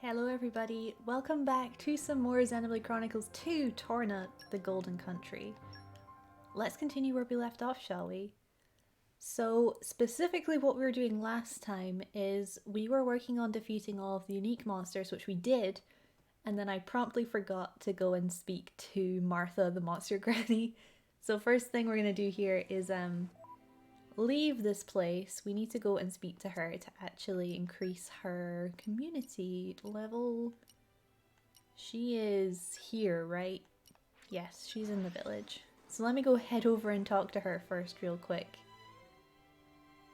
Hello everybody, welcome back to some more Xenoblade Chronicles 2 Torna, the Golden Country. Let's continue where we left off, shall we? So specifically what we were doing last time is we were working on defeating all of the unique monsters, which we did, and then I promptly forgot to go and speak to Martha, the monster granny. So first thing we're going to do here is leave this place. We need to go and speak to her to actually increase her community level. She is here, right? Yes, she's in the village. So let me go head over and talk to her first real quick.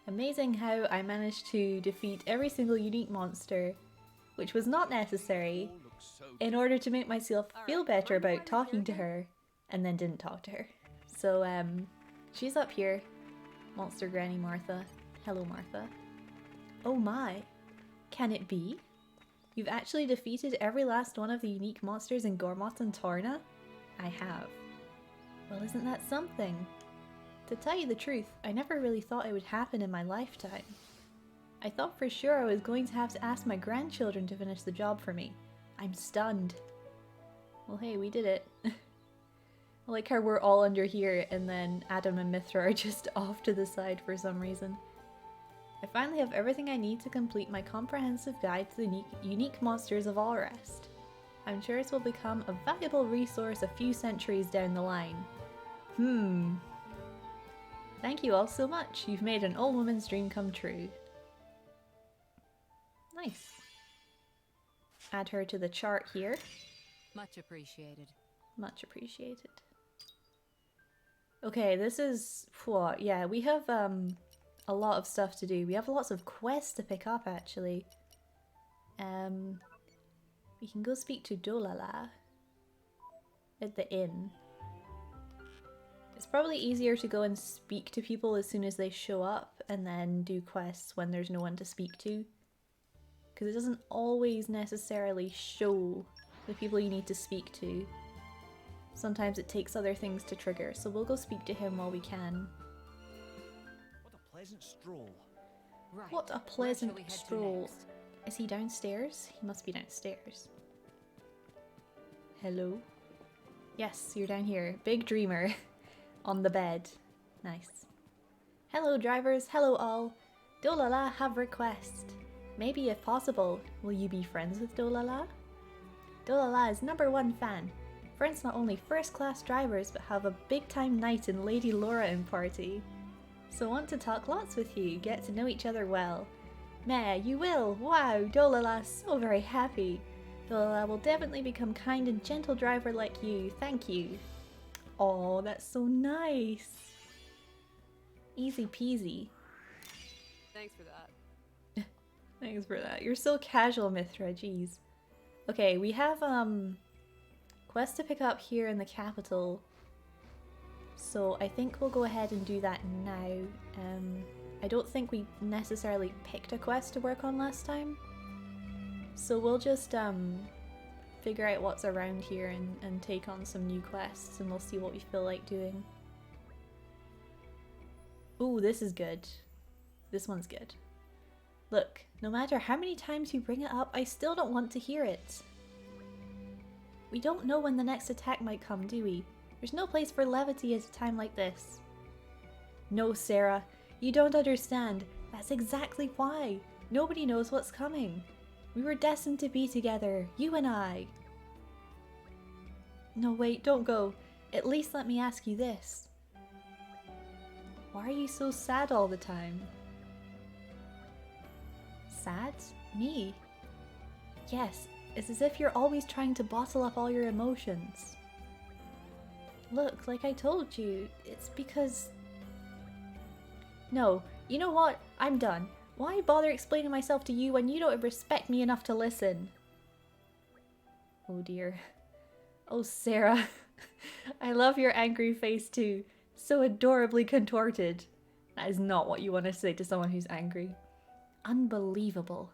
Amazing how I managed to defeat every single unique monster, which was not necessary, in order to make myself feel better about talking to her, and then didn't talk to her. So she's up here. Monster Granny Martha. Hello, Martha. Oh my. Can it be? You've actually defeated every last one of the unique monsters in Gormott and Torna? I have. Well, isn't that something? To tell you the truth, I never really thought it would happen in my lifetime. I thought for sure I was going to have to ask my grandchildren to finish the job for me. I'm stunned. Well, hey, we did it. I like how we're all under here and then Adam and Mithra are just off to the side for some reason. I finally have everything I need to complete my comprehensive guide to the unique monsters of Allrest. I'm sure it will become a valuable resource a few centuries down the line. Thank you all so much. You've made an old woman's dream come true. Nice. Add her to the chart here. Much appreciated. Much appreciated. Okay, this is what? Yeah, we have a lot of stuff to do. We have lots of quests to pick up actually. We can go speak to Dolala at the inn. It's probably easier to go and speak to people as soon as they show up and then do quests when there's no one to speak to. Because it doesn't always necessarily show the people you need to speak to. Sometimes it takes other things to trigger, so we'll go speak to him while we can. What a pleasant stroll. Right. What a pleasant Where shall we head to stroll. next? Is he downstairs? He must be downstairs. Hello? Yes, you're down here. Big dreamer. On the bed. Nice. Hello drivers, hello all. Dolala have request. Maybe if possible, will you be friends with Dolala? Dolala is #1 fan. Friends not only first-class drivers, but have a big-time night in Lady Laura in party. So want to talk lots with you, get to know each other well. Meh, you will! Wow, Dolala so very happy. Dolala will definitely become kind and gentle driver like you, thank you. Oh, that's so nice. Easy peasy. Thanks for that. Thanks for that. You're so casual, Mithra, jeez. Okay, we have quest to pick up here in the capital. So I think we'll go ahead and do that now. I don't think we necessarily picked a quest to work on last time. So we'll just figure out what's around here and take on some new quests and we'll see what we feel like doing. Ooh, this is good. This one's good. Look, no matter how many times you bring it up, I still don't want to hear it. We don't know when the next attack might come, do we? There's no place for levity at a time like this. No, Sarah, you don't understand. That's exactly why. Nobody knows what's coming. We were destined to be together, you and I. No, wait, don't go. At least let me ask you this. Why are you so sad all the time? Sad? Me? Yes, it's as if you're always trying to bottle up all your emotions. Look, like I told you, it's because... No, you know what? I'm done. Why bother explaining myself to you when you don't respect me enough to listen? Oh dear. Oh Sarah. I love your angry face too. So adorably contorted. That is not what you want to say to someone who's angry. Unbelievable.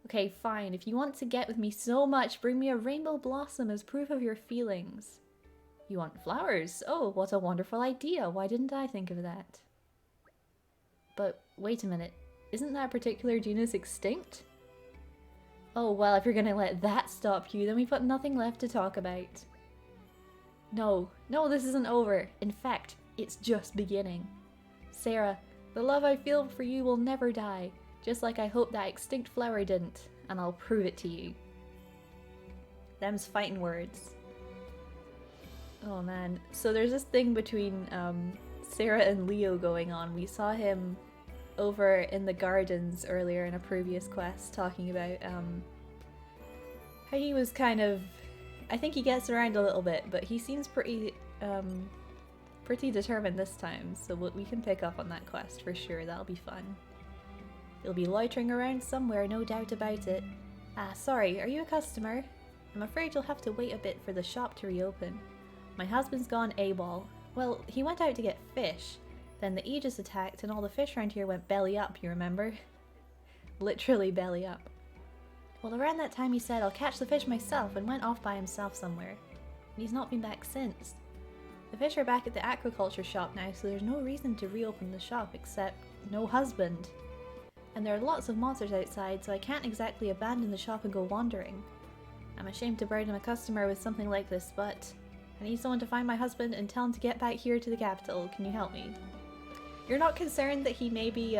Okay, fine. If you want to get with me so much, bring me a rainbow blossom as proof of your feelings. You want flowers? Oh, what a wonderful idea. Why didn't I think of that? But wait a minute. Isn't that particular genus extinct? Oh, well, if you're gonna let that stop you, then we've got nothing left to talk about. No, no, this isn't over. In fact, it's just beginning. Sarah, the love I feel for you will never die, just like I hope that extinct flower didn't, and I'll prove it to you. Them's fighting words. Oh man, so there's this thing between Sarah and Leo going on. We saw him over in the gardens earlier in a previous quest talking about how he was kind of, I think he gets around a little bit, but he seems pretty determined this time, so we can pick up on that quest for sure. That'll be fun. He'll be loitering around somewhere, no doubt about it. Ah, sorry, are you a customer? I'm afraid you'll have to wait a bit for the shop to reopen. My husband's gone AWOL. Well, he went out to get fish. Then the Aegis attacked and all the fish around here went belly up, you remember? Literally belly up. Well, around that time he said, I'll catch the fish myself, and went off by himself somewhere. And he's not been back since. The fish are back at the aquaculture shop now, so there's no reason to reopen the shop except no husband. And there are lots of monsters outside, so I can't exactly abandon the shop and go wandering. I'm ashamed to burden a customer with something like this, but I need someone to find my husband and tell him to get back here to the capital. Can you help me? You're not concerned that he maybe,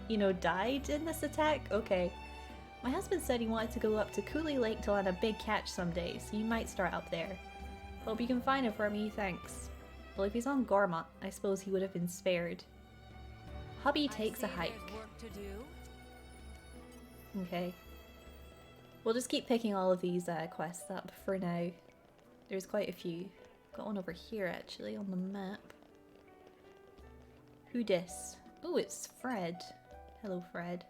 you know, died in this attack? Okay. My husband said he wanted to go up to Cooley Lake to land a big catch someday, so you might start up there. Hope you can find him for me, thanks. Well, if he's on Gormott, I suppose he would have been spared. Hubby takes a hike. Okay. We'll just keep picking all of these quests up for now. There's quite a few. Got one over here, actually, on the map. Who dis? Oh, it's Fred. Hello, Fred.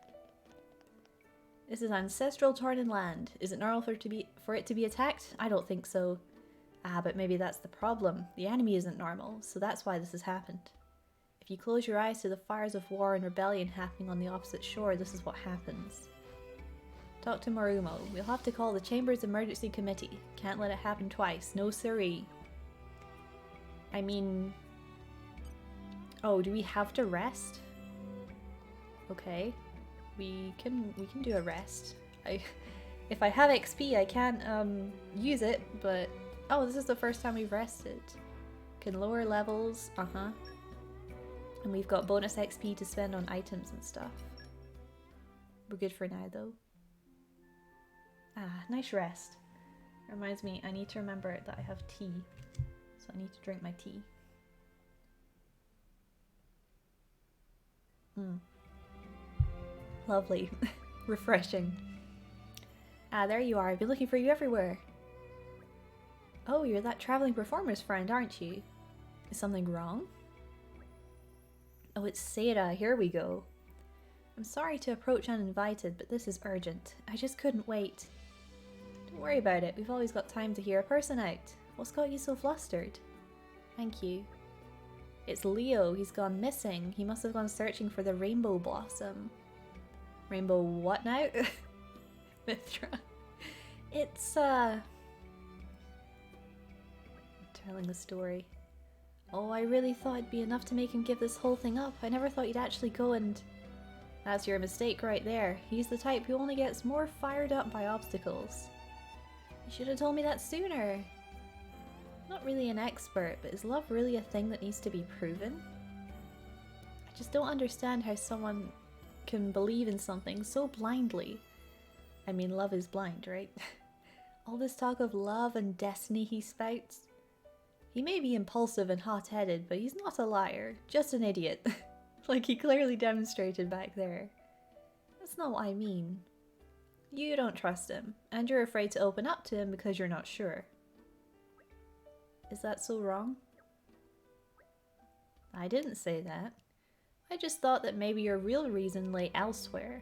This is ancestral Tornan land. Is it normal for it to be attacked? I don't think so. Ah, but maybe that's the problem. The enemy isn't normal, so that's why this has happened. If you close your eyes to the fires of war and rebellion happening on the opposite shore, this is what happens. Talk to Marumo. We'll have to call the Chamber's Emergency Committee. Can't let it happen twice. No siree. I mean... Oh, do we have to rest? Okay. We can do a rest. If I have XP, I can use it, but... Oh, this is the first time we've rested. Can lower levels. Uh-huh. And we've got bonus XP to spend on items and stuff. We're good for now, though. Ah, nice rest. Reminds me, I need to remember that I have tea. So I need to drink my tea. Lovely. Refreshing. Ah, there you are. I've been looking for you everywhere. Oh, you're that traveling performer's friend, aren't you? Is something wrong? Oh, it's Sarah. Here we go. I'm sorry to approach uninvited, but this is urgent. I just couldn't wait. Don't worry about it. We've always got time to hear a person out. What's got you so flustered? Thank you. It's Leo. He's gone missing. He must have gone searching for the rainbow blossom. Rainbow what now? Mithra. It's, telling the story. Oh, I really thought it'd be enough to make him give this whole thing up. I never thought he'd actually go and... That's your mistake right there. He's the type who only gets more fired up by obstacles. You should have told me that sooner. Not really an expert, but is love really a thing that needs to be proven? I just don't understand how someone can believe in something so blindly. I mean, love is blind, right? All this talk of love and destiny he spouts. He may be impulsive and hot-headed, but he's not a liar, just an idiot. Like he clearly demonstrated back there. That's not what I mean. You don't trust him, and you're afraid to open up to him because you're not sure. Is that so wrong? I didn't say that. I just thought that maybe your real reason lay elsewhere.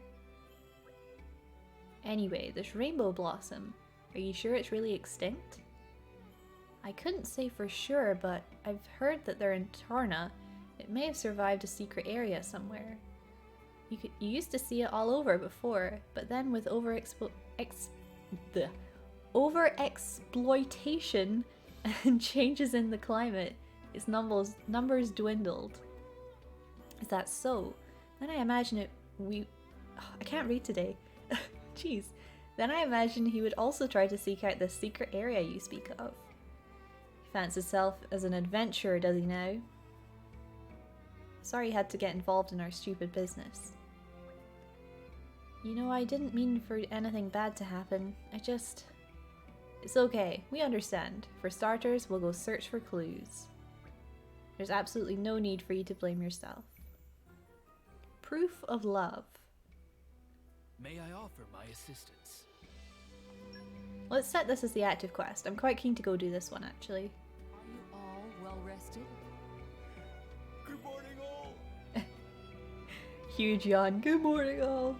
Anyway, this rainbow blossom, are you sure it's really extinct? I couldn't say for sure, but I've heard that they're in Torna. It may have survived a secret area somewhere. You used to see it all over before, but then with overexploitation and changes in the climate, its numbers dwindled. Is that so? Then I imagine I can't read today. Jeez. Then I imagine he would also try to seek out the secret area you speak of. He fancies himself as an adventurer, does he now? Sorry he had to get involved in our stupid business. You know, I didn't mean for anything bad to happen. It's okay, we understand. For starters, we'll go search for clues. There's absolutely no need for you to blame yourself. Proof of love. May I offer my assistance? Let's set this as the active quest. I'm quite keen to go do this one, actually. Are you all well rested? Good morning, all. Huge yawn. Good morning, all.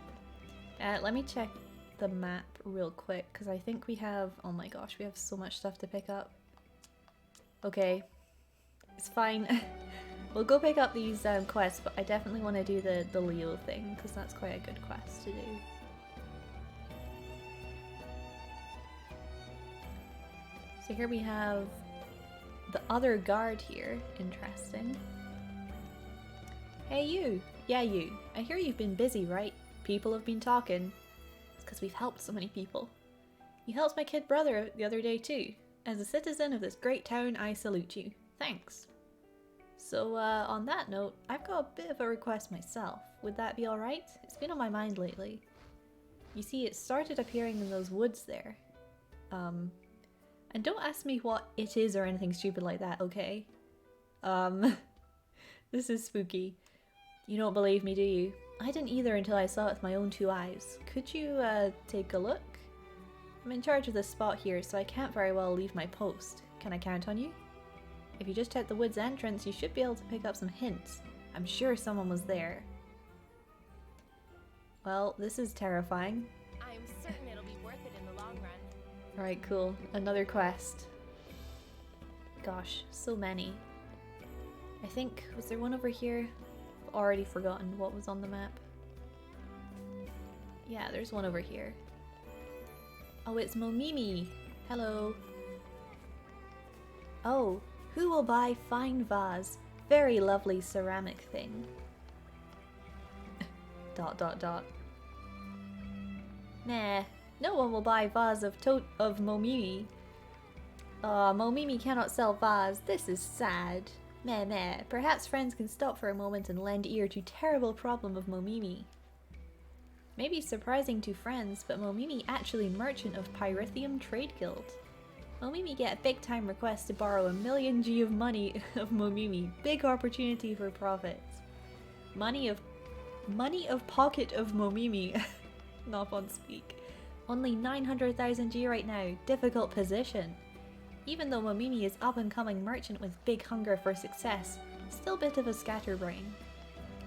Let me check the map real quick, because I think we have... Oh my gosh, we have so much stuff to pick up. Okay. It's fine. We'll go pick up these quests, but I definitely want to do the Leo thing, because that's quite a good quest to do. So here we have the other guard here. Interesting. Hey you! Yeah you. I hear you've been busy, right? People have been talking. It's because we've helped so many people. You helped my kid brother the other day too. As a citizen of this great town, I salute you. Thanks. So, on that note, I've got a bit of a request myself. Would that be alright? It's been on my mind lately. You see, it started appearing in those woods there. And don't ask me what it is or anything stupid like that, okay? This is spooky. You don't believe me, do you? I didn't either until I saw it with my own two eyes. Could you, take a look? I'm in charge of this spot here, so I can't very well leave my post. Can I count on you? If you just hit the woods entrance, you should be able to pick up some hints. I'm sure someone was there. Well, this is terrifying. I am certain it'll be worth it in the long run. Alright, cool. Another quest. Gosh, so many. I think, was there one over here? I've already forgotten what was on the map. Yeah, there's one over here. Oh, it's Momimi! Hello! Oh, who will buy fine vase? Very lovely ceramic thing. ... Nah, no one will buy vase of Momimi. Aw, Momimi cannot sell vase. This is sad. Meh meh. Perhaps friends can stop for a moment and lend ear to terrible problem of Momimi. Maybe surprising to friends, but Momimi actually merchant of Pyrithium Trade Guild. Momimi get a big time request to borrow 1 million G of money of Momimi. Big opportunity for profits. Money of pocket of Momimi. Not on speak. Only 900,000 G right now. Difficult position. Even though Momimi is up and coming merchant with big hunger for success, still bit of a scatterbrain.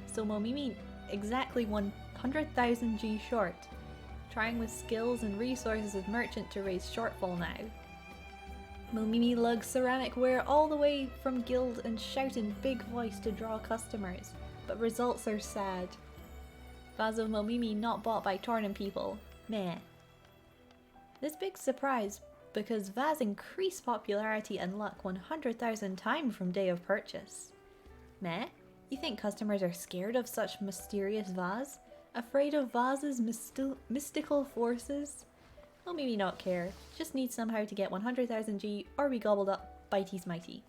So Momimi exactly 100,000 G short. Trying with skills and resources of merchant to raise shortfall now. Momimi lugs ceramic ware all the way from guild and shout in big voice to draw customers, but results are sad. Vase of Momimi not bought by Torna people. Meh. This big surprise because vase increase popularity and luck 100,000 times from day of purchase. Meh? You think customers are scared of such mysterious vase? Afraid of vase's mystical forces? Well, maybe not care. Just need somehow to get 100,000 G or be gobbled up by T's Mighty.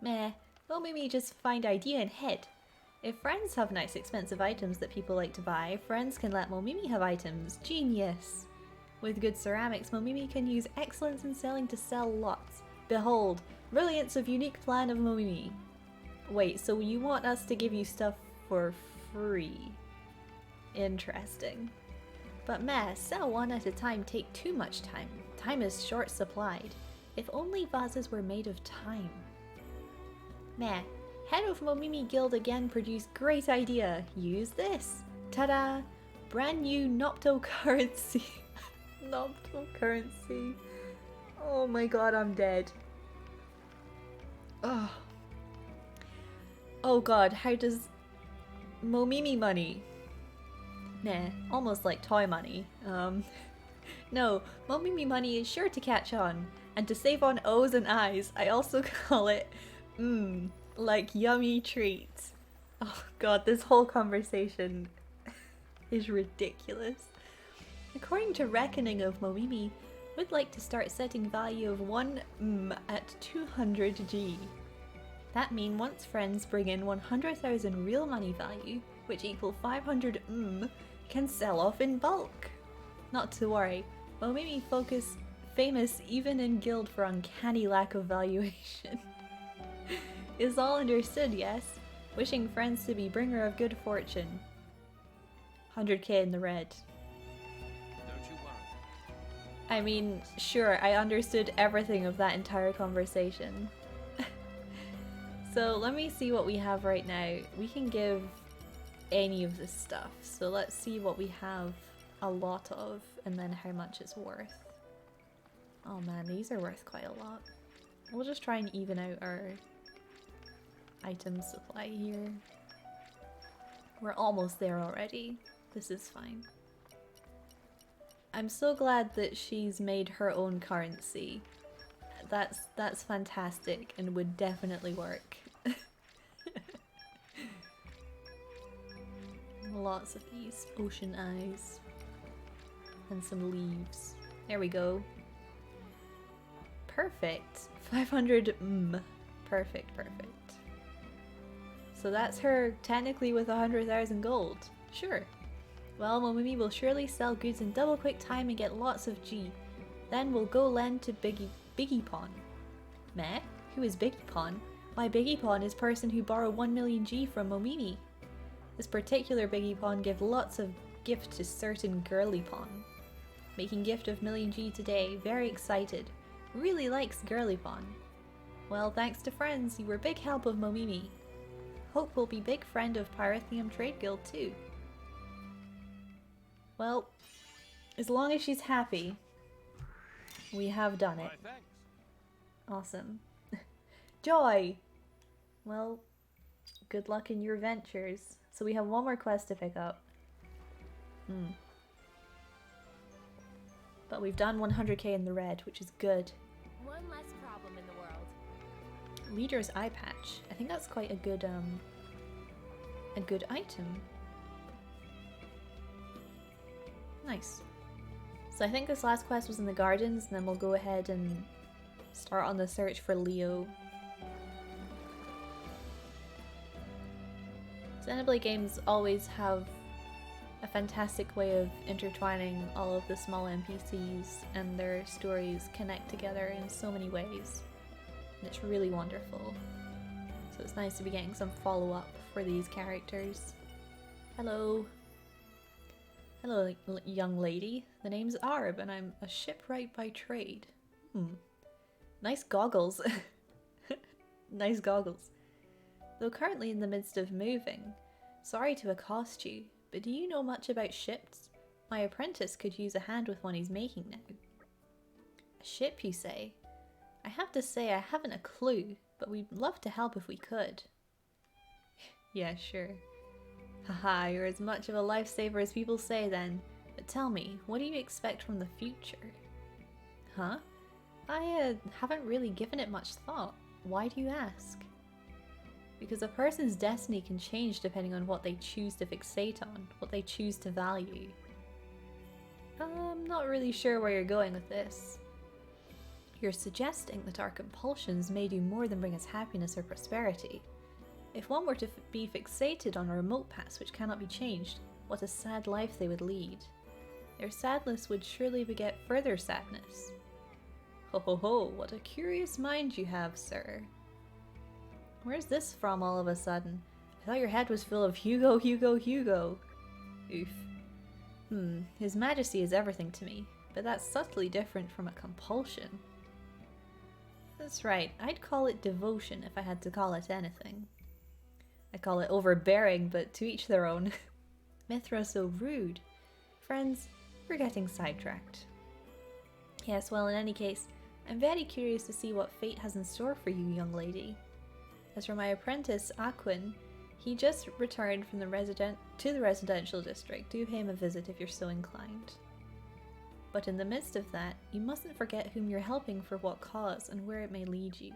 Meh. Well, maybe just find idea and head. If friends have nice expensive items that people like to buy, friends can let Momimi have items. Genius! With good ceramics, Momimi can use excellence in selling to sell lots. Behold, brilliance of unique plan of Momimi. Wait, so you want us to give you stuff for free? Interesting. But meh, sell one at a time take too much time. Time is short supplied. If only vases were made of time. Meh, head of Momimi Guild again produced great idea. Use this. Ta-da! Brand new Nopto currency. Nopto currency. Oh my god, I'm dead. Oh. Oh god, how does... Momimi money. Nah, almost like toy money. No, Momimi money is sure to catch on. And to save on O's and I's, I also call it, like yummy treats. Oh god, this whole conversation is ridiculous. According to Reckoning of Momimi, would like to start setting value of 1 at 200 G. That means once friends bring in 100,000 real money value, which equal 500 can sell off in bulk. Not to worry, Momimi focus famous even in guild for uncanny lack of valuation. Is all understood, yes? Wishing friends to be bringer of good fortune. 100k in the red. Don't you worry. I mean, sure, I understood everything of that entire conversation. So let me see what we have right now. We can give any of this stuff. So let's see what we have a lot of and then how much it's worth. Oh man, these are worth quite a lot. We'll just try and even out our item supply here. We're almost there already. This is fine. I'm so glad that she's made her own currency. That's fantastic and would definitely work. Lots of these ocean eyes and some leaves. There we go. Perfect. 500 Perfect, perfect. So that's her technically with 100,000 gold. Sure. Well, Momimi will surely sell goods in double quick time and get lots of G. Then we'll go lend to Biggie Pawn. Meh? Who is Biggie Pawn? Why, Biggie Pawn is person who borrow 1 million G from Momimi. This particular Biggie Pawn give lots of gift to certain girly pawn. Making gift of million G today, very excited. Really likes girly pawn. Well, thanks to friends, you were big help of Momimi. Hope will be big friend of Pyrithium Trade Guild too. Well, as long as she's happy, we have done it. Why, thanks. Awesome. Joy! Well, good luck in your ventures. So we have one more quest to pick up. But we've done 100k in the red, which is good. One less problem in the world. Leader's eye patch. I think that's quite a good item. Nice. So I think this last quest was in the gardens, and then we'll go ahead and start on the search for Leo. Xenoblade games always have a fantastic way of intertwining all of the small NPCs, and their stories connect together in so many ways. And it's really wonderful. So it's nice to be getting some follow-up for these characters. Hello. Hello, young lady. The name's Arb, and I'm a shipwright by trade. Nice goggles. Nice goggles. Though currently in the midst of moving, sorry to accost you, but do you know much about ships? My apprentice could use a hand with one he's making now. A ship, you say? I have to say I haven't a clue, but we'd love to help if we could. Yeah, sure. Haha, you're as much of a lifesaver as people say then. But tell me, what do you expect from the future? Huh? I haven't really given it much thought. Why do you ask? Because a person's destiny can change depending on what they choose to fixate on, what they choose to value. I'm not really sure where you're going with this. You're suggesting that our compulsions may do more than bring us happiness or prosperity. If one were to be fixated on a remote past which cannot be changed, what a sad life they would lead. Their sadness would surely beget further sadness. Ho ho ho, what a curious mind you have, sir. Where's this from all of a sudden? I thought your head was full of Hugo, Hugo, Hugo. Oof. His Majesty is everything to me, but that's subtly different from a compulsion. That's right, I'd call it devotion if I had to call it anything. I call it overbearing, but to each their own. Mithra so rude. Friends, we're getting sidetracked. Yes, well, in any case, I'm very curious to see what fate has in store for you, young lady. As for my apprentice, Aquin, he just returned from the residential district. Do pay him a visit if you're so inclined. But in the midst of that, you mustn't forget whom you're helping for what cause and where it may lead you.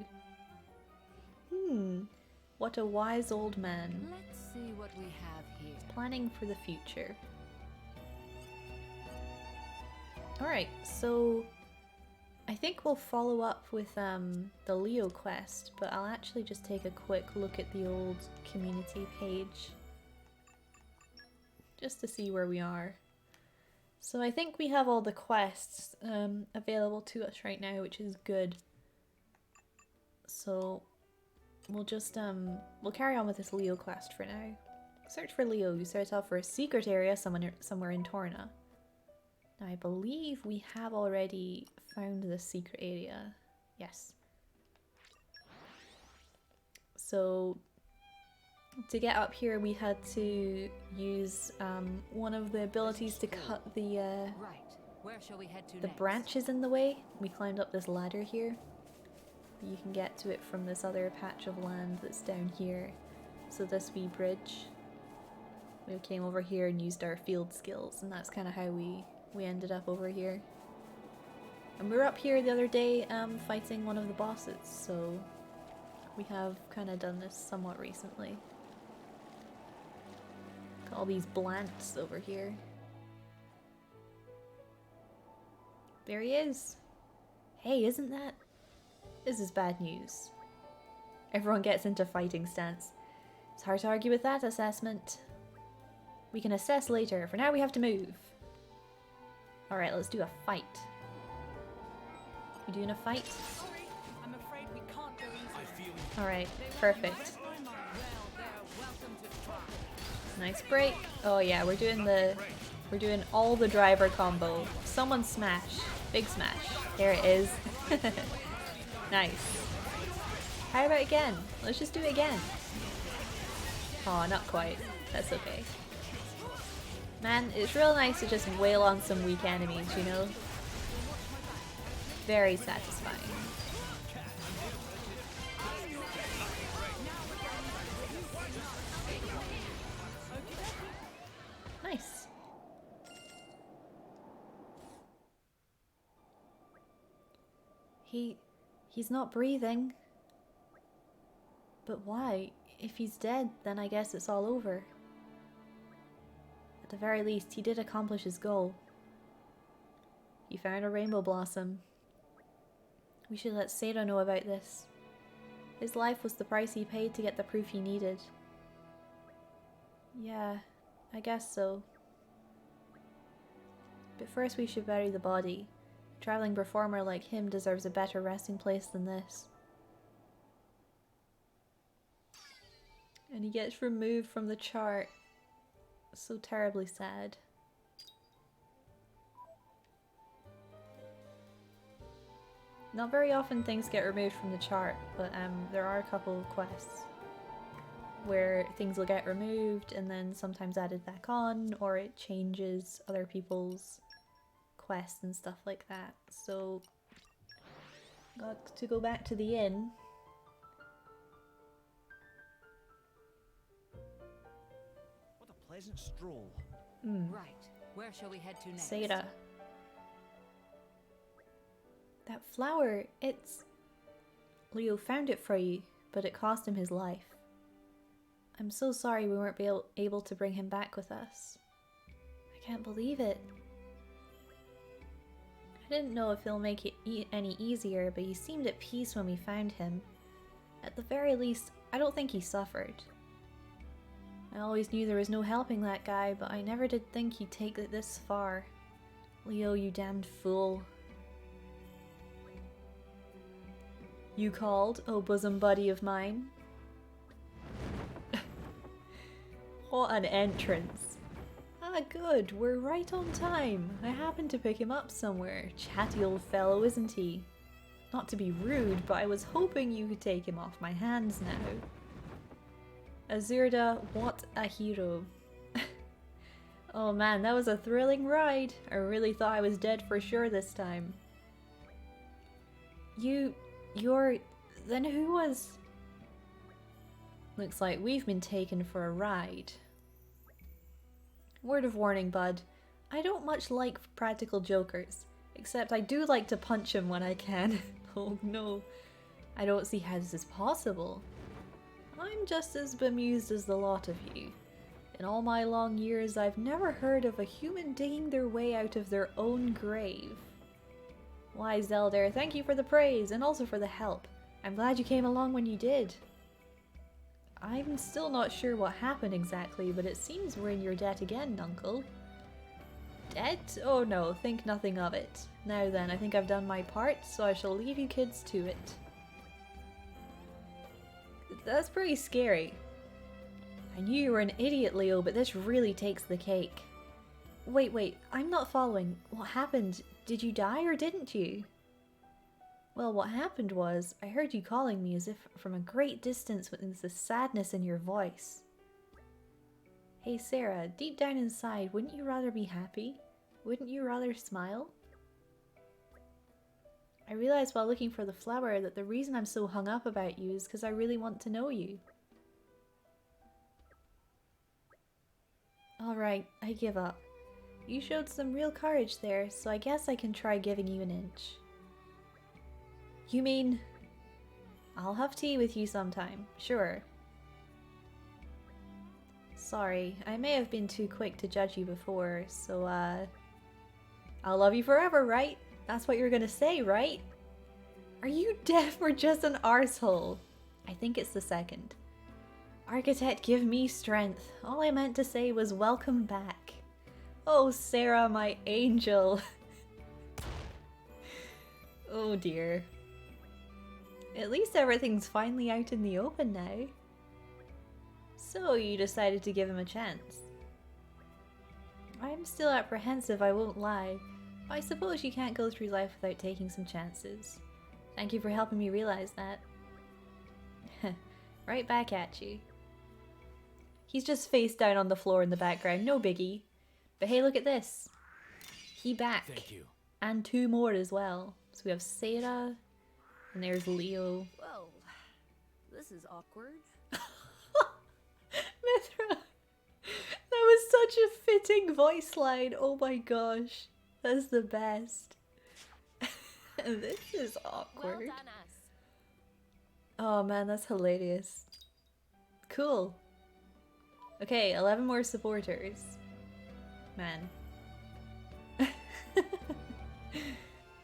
What a wise old man. Let's see what we have here. Planning for the future. Alright, so I think we'll follow up with the Leo quest, but I'll actually just take a quick look at the old community page just to see where we are. So I think we have all the quests available to us right now, which is good. So we'll just we'll carry on with this Leo quest for now. Search for Leo. You start off for a secret area somewhere in Torna. Now I believe we have already found the secret area. Yes. So to get up here we had to use one of the abilities to cut the Right. Where shall we head to the next? branches in the way. We climbed up this ladder here. You can get to it from this other patch of land that's down here. So this wee bridge. We came over here and used our field skills, and that's kind of how we ended up over here. And we were up here the other day fighting one of the bosses, so we have kind of done this somewhat recently. Got all these blants over here. There he is. Hey, isn't that... This is bad news. Everyone gets into fighting stance. It's hard to argue with that assessment. We can assess later. For now we have to move. Alright, let's do a fight. You doing a fight? Sorry, I'm afraid we can't go easy. Alright, perfect. Nice break. Oh yeah, we're doing all the driver combo. Someone smash. Big smash. There it is. Nice. How about again? Let's just do it again. Oh, not quite. That's okay. Man, it's real nice to just wail on some weak enemies, you know? Very satisfying. Nice. He's not breathing. But why? If he's dead, then I guess it's all over. At the very least, he did accomplish his goal. He found a rainbow blossom. We should let Seda know about this. His life was the price he paid to get the proof he needed. Yeah, I guess so. But first we should bury the body. A traveling performer like him deserves a better resting place than this. And he gets removed from the chart. So terribly sad. Not very often things get removed from the chart, but there are a couple of quests where things will get removed and then sometimes added back on, or it changes other people's quests and stuff like that. So, got to go back to the inn. What a pleasant stroll. Right. Where shall we head to next? Seda. That flower, it's... Leo found it for you, but it cost him his life. I'm so sorry we weren't able to bring him back with us. I can't believe it. I didn't know if it'll make it any easier, but he seemed at peace when we found him. At the very least, I don't think he suffered. I always knew there was no helping that guy, but I never did think he'd take it this far. Leo, you damned fool. You called, oh bosom buddy of mine? What an entrance. Ah, good, we're right on time. I happened to pick him up somewhere. Chatty old fellow, isn't he? Not to be rude, but I was hoping you could take him off my hands now. Azurda, what a hero. Oh man, that was a thrilling ride. I really thought I was dead for sure this time. Then who was... Looks like we've been taken for a ride. Word of warning, bud. I don't much like practical jokers, except I do like to punch him when I can. Oh no. I don't see how this is possible. I'm just as bemused as the lot of you. In all my long years, I've never heard of a human digging their way out of their own grave. Wise Elder, thank you for the praise and also for the help. I'm glad you came along when you did. I'm still not sure what happened exactly, but it seems we're in your debt again, Uncle. Debt? Oh no, think nothing of it. Now then, I think I've done my part, so I shall leave you kids to it. That's pretty scary. I knew you were an idiot, Leo, but this really takes the cake. Wait, I'm not following. What happened? Did you die or didn't you? Well, what happened was, I heard you calling me as if from a great distance with the sadness in your voice. Hey Sarah, deep down inside, wouldn't you rather be happy? Wouldn't you rather smile? I realized while looking for the flower that the reason I'm so hung up about you is because I really want to know you. Alright, I give up. You showed some real courage there, so I guess I can try giving you an inch. You mean... I'll have tea with you sometime, sure. Sorry, I may have been too quick to judge you before, so I'll love you forever, right? That's what you're gonna say, right? Are you deaf or just an arsehole? I think it's the second. Architect, give me strength. All I meant to say was welcome back. Oh, Sarah, my angel. Oh dear. At least everything's finally out in the open now. So you decided to give him a chance. I'm still apprehensive, I won't lie. But I suppose you can't go through life without taking some chances. Thank you for helping me realize that. Right back at you. He's just face down on the floor in the background, no biggie. But hey, look at this. He back. Thank you. And two more as well. So we have Sarah, and there's Leo. Well, this is awkward. Mithra! That was such a fitting voice line. Oh my gosh. That's the best. This is awkward. Well done us. Oh man, that's hilarious. Cool. Okay, 11 more supporters. Man.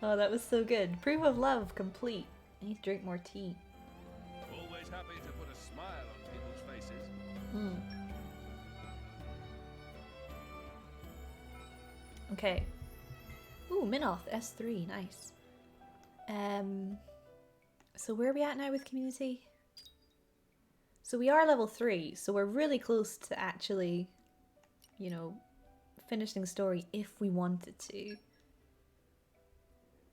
Oh, that was so good. Proof of love complete. I need to drink more tea. Always happy to put a smile on people's faces. Okay. Ooh, Minoth, S3, nice. So where are we at now with community? So we are level 3, so we're really close to actually, you know, finishing the story if we wanted to.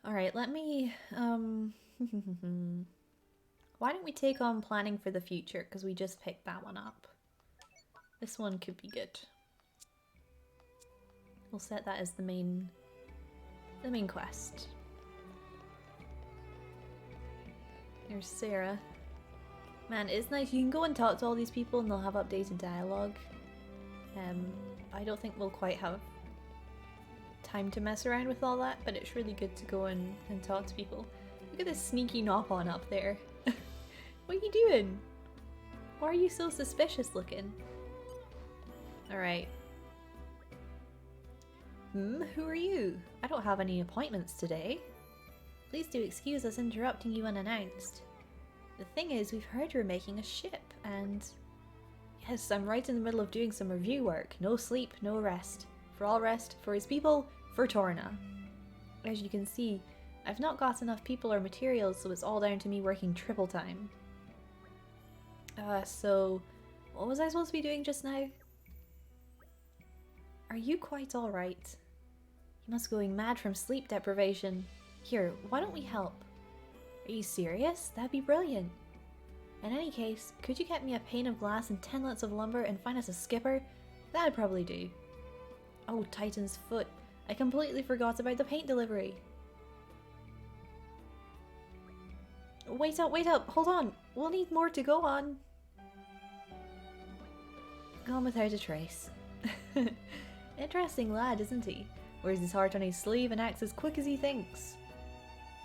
Alright, let me, why don't we take on planning for the future, because we just picked that one up. This one could be good. We'll set that as the main quest. There's Sarah. Man, it's nice. You can go and talk to all these people and they'll have updated dialogue. I don't think we'll quite have time to mess around with all that, but it's really good to go and talk to people. Look at this sneaky knock-on up there. What are you doing? Why are you so suspicious looking? Alright. Who are you? I don't have any appointments today. Please do excuse us interrupting you unannounced. The thing is, we've heard you're making a ship, and... Yes, I'm right in the middle of doing some review work. No sleep, no rest. For all rest, for his people, for Torna. As you can see, I've not got enough people or materials, so it's all down to me working triple time. So... What was I supposed to be doing just now? Are you quite alright? You must be going mad from sleep deprivation. Here, why don't we help? Are you serious? That'd be brilliant. In any case, could you get me a pane of glass and 10 lots of lumber and find us a skipper? That'd probably do. Oh, Titan's foot. I completely forgot about the paint delivery. Wait up, hold on. We'll need more to go on. Gone without a trace. Interesting lad, isn't he? Wears his heart on his sleeve and acts as quick as he thinks.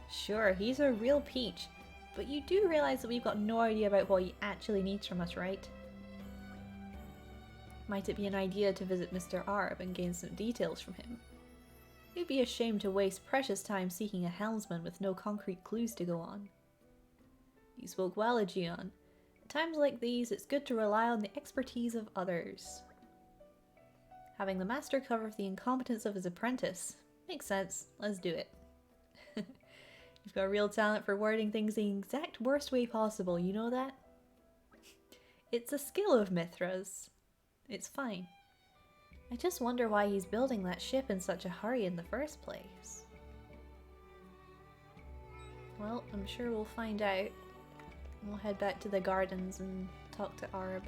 Sure, he's a real peach, but you do realize that we've got no idea about what he actually needs from us, right? Might it be an idea to visit Mr. Arb and gain some details from him? It would be a shame to waste precious time seeking a helmsman with no concrete clues to go on. You spoke well, Aegeon. At times like these, it's good to rely on the expertise of others. Having the master cover the incompetence of his apprentice. Makes sense. Let's do it. You've got real talent for wording things the exact worst way possible, you know that? It's a skill of Mithra's. It's fine. I just wonder why he's building that ship in such a hurry in the first place. Well, I'm sure we'll find out. We'll head back to the gardens and talk to Arb.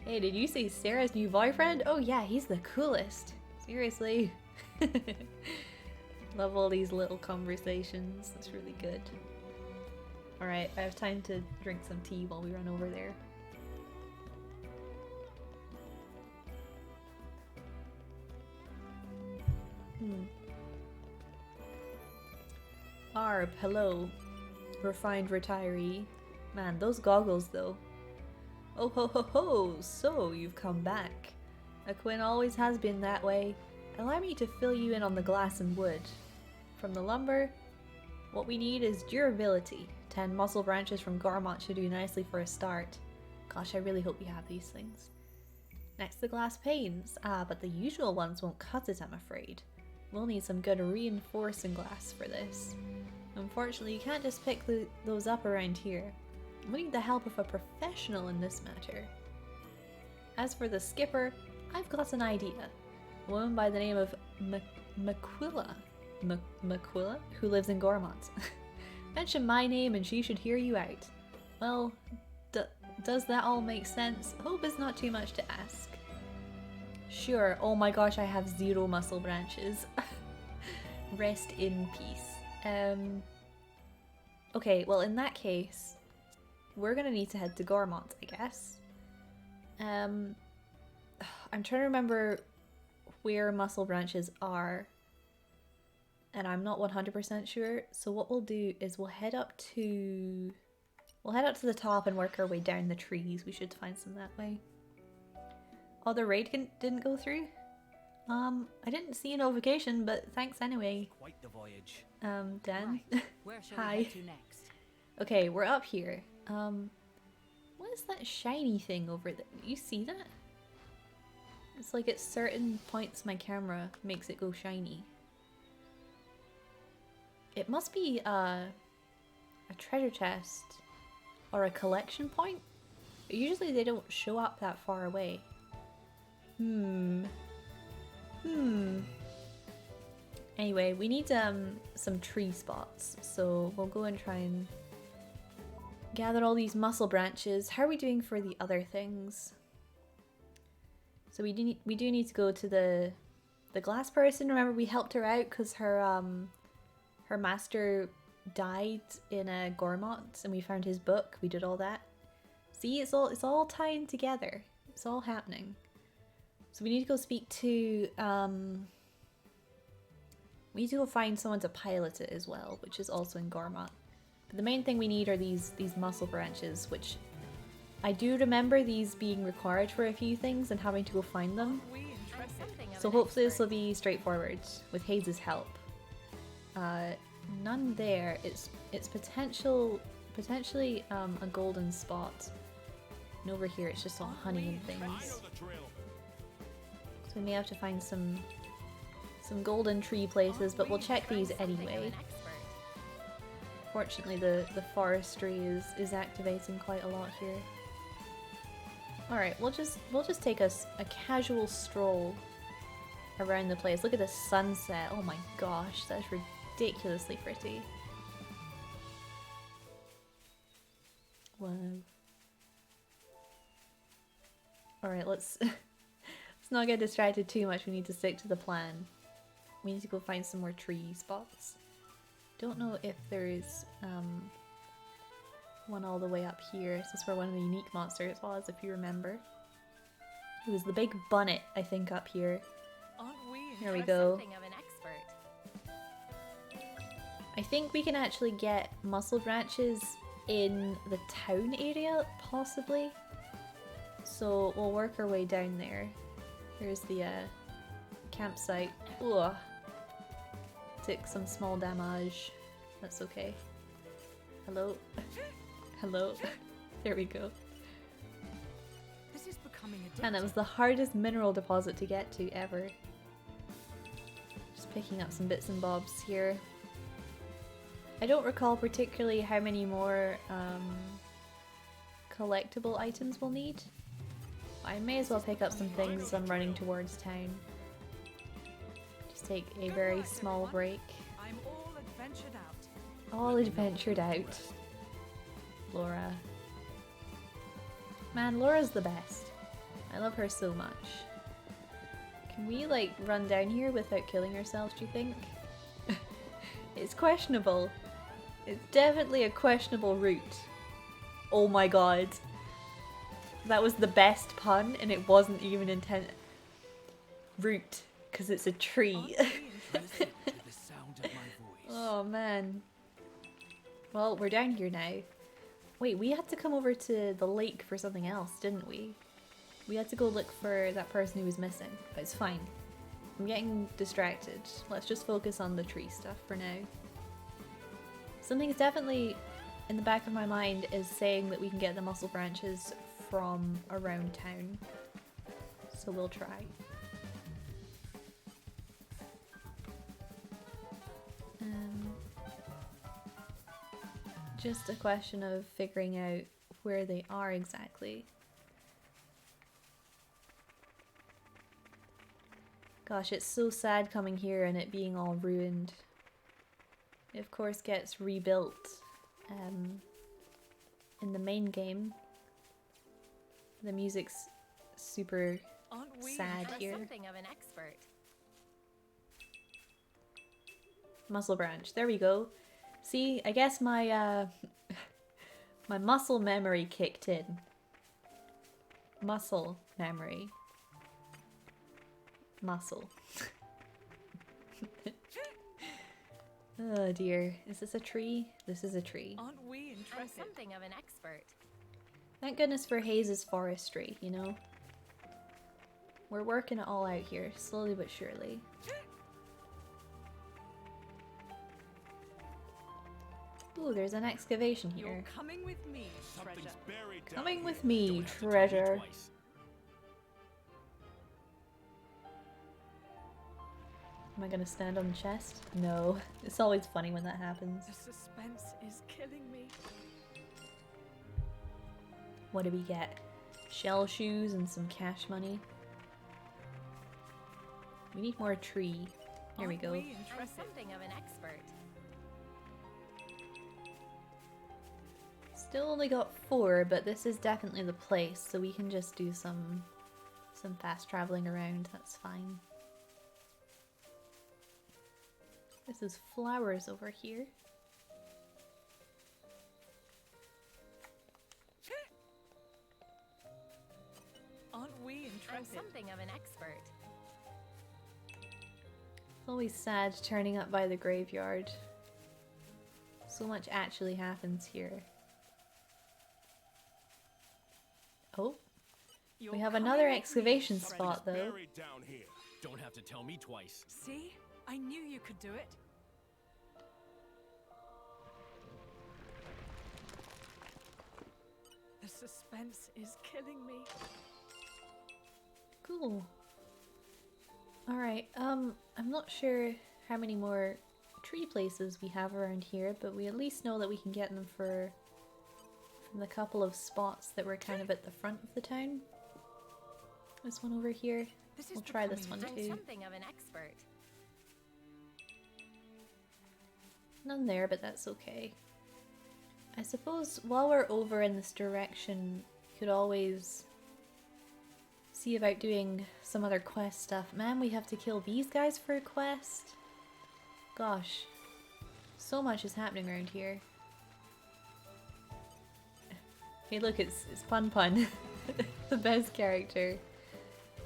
Hey, did you see Sarah's new boyfriend? Oh yeah, he's the coolest. Seriously. Love all these little conversations. That's really good. Alright, I have time to drink some tea while we run over there. Arb, hello. Refined retiree. Man, those goggles though. Oh ho ho ho, so you've come back. Aquin always has been that way. Allow me to fill you in on the glass and wood. From the lumber, what we need is durability. 10 muscle branches from Gormont should do nicely for a start. Gosh, I really hope you have these things. Next, the glass panes. Ah, but the usual ones won't cut it, I'm afraid. We'll need some good reinforcing glass for this. Unfortunately, you can't just pick those up around here. We need the help of a professional in this matter. As for the skipper, I've got an idea. A woman by the name of Maquilla, who lives in Gormont. Mention my name and she should hear you out. Well, does that all make sense? Hope is not too much to ask. Sure. Oh my gosh, I have 0 muscle branches. Rest in peace. Okay, well in that case, we're gonna need to head to Gormont, I guess. I'm trying to remember where muscle branches are, and I'm not 100% sure. So what we'll do is we'll head up to the top and work our way down the trees. We should find some that way. Oh, the raid didn't go through? I didn't see a notification, but thanks anyway. Quite the voyage. Dan. Right. Where shall Hi. we head to next? Okay, we're up here. What is that shiny thing over there? You see that? It's like at certain points my camera makes it go shiny. It must be a treasure chest or a collection point. But usually they don't show up that far away. Anyway, we need some tree spots, so we'll go and try and gather all these muscle branches. How are we doing for the other things? So we do need to go to the glass person. Remember, we helped her out because her master died in a Gormont, and we found his book. We did all that. See, it's all tying together. It's all happening. So we need to go speak to we need to go find someone to pilot it as well, which is also in Gormont. But the main thing we need are these muscle branches, which I do remember these being required for a few things and having to go find them. So hopefully this will be straightforward with Hayes' help. None there. It's potentially a golden spot. And over here it's just all honey and things. So we may have to find some golden tree places, but we'll check these anyway. Fortunately the forestry is activating quite a lot here. Alright, we'll just take us a casual stroll around the place. Look at the sunset. Oh my gosh, that's ridiculously pretty. Wow. Alright, let's not get distracted too much. We need to stick to the plan. We need to go find some more tree spots. Don't know if there is one all the way up here. This is where one of the unique monsters was, if you remember. It was the big bunnet, I think, up here. There we go. Something of an expert. I think we can actually get muscle branches in the town area, possibly. So we'll work our way down there. Here's the campsite. Ugh. Took some small damage. That's okay. Hello? Hello? There we go. This is becoming a And that was the hardest mineral deposit to get to ever. Just picking up some bits and bobs here. I don't recall particularly how many more collectible items we'll need. I may as well pick up some things as I'm running towards town. Just take a very small break. I'm all adventured out. All adventured out. Laura. Man, Laura's the best. I love her so much. Can we, like, run down here without killing ourselves, do you think? It's questionable. It's definitely a questionable route. Oh my god. That was the best pun, and it wasn't even intent. Route, because it's a tree. The sound of my voice. Oh man. Well, we're down here now. Wait, we had to come over to the lake for something else, didn't we? We had to go look for that person who was missing. But it's fine. I'm getting distracted. Let's just focus on the tree stuff for now. Something's definitely in the back of my mind is saying that we can get the muscle branches from around town. So we'll try. Just a question of figuring out where they are exactly. Gosh, it's so sad coming here and it being all ruined. It of course gets rebuilt in the main game. The music's super sad here. Something of an expert. Muscle branch, there we go. See, I guess my my muscle memory kicked in. Muscle memory. Muscle. Oh dear. Is this a tree? This is a tree. Aren't we I'm interested? something of an expert. Thank goodness for Hayes' forestry, you know? We're working it all out here, slowly but surely. Ooh, there's an excavation here. You're coming with me, treasure. Something's buried down Coming here. with me, Don't have to tell me treasure. twice. Am I gonna stand on the chest? No. It's always funny when that happens. The suspense is killing me. What do we get? Shell shoes and some cash money. We need more tree. Here we Aren't go. we I'm interested? something of an expert. Still only got 4, but this is definitely the place, so we can just do some fast traveling around. That's fine. This is flowers over here. Aren't we I'm interested? something of an expert. It's always sad turning up by the graveyard. So much actually happens here. Oh, You're we have coming another with me, excavation treasure. spot though. Buried down here. Don't have to tell me twice. See? I knew you could do it. The suspense is killing me. Cool. Alright, I'm not sure how many more tree places we have around here, but we at least know that we can get them from the couple of spots that were kind of at the front of the town. This one over here. This is We'll try this becoming one I'm too. something of an expert. None there, but that's okay. I suppose while we're over in this direction, you could always see about doing some other quest stuff. Man, we have to kill these guys for a quest. Gosh, so much is happening around here. Hey look, it's Pun Pun. The best character.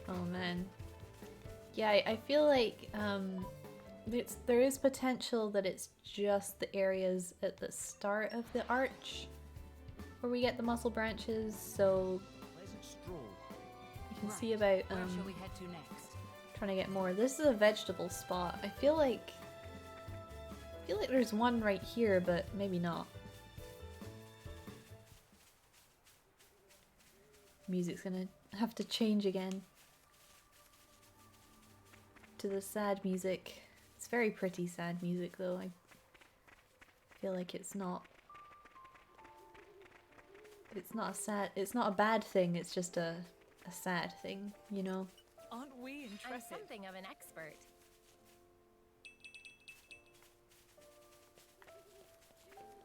Oh man. Yeah, I feel like there is potential that it's just the areas at the start of the arch where we get the muscle branches, so Pleasant stroll. can see about Where shall we head to next? trying to get more. This is a vegetable spot. I feel like there's one right here, but maybe not. Music's gonna have to change again to the sad music. It's very pretty sad music though. I feel like it's not a bad thing, it's just a sad thing, you know? Aren't we I'm intrepid? something of an expert.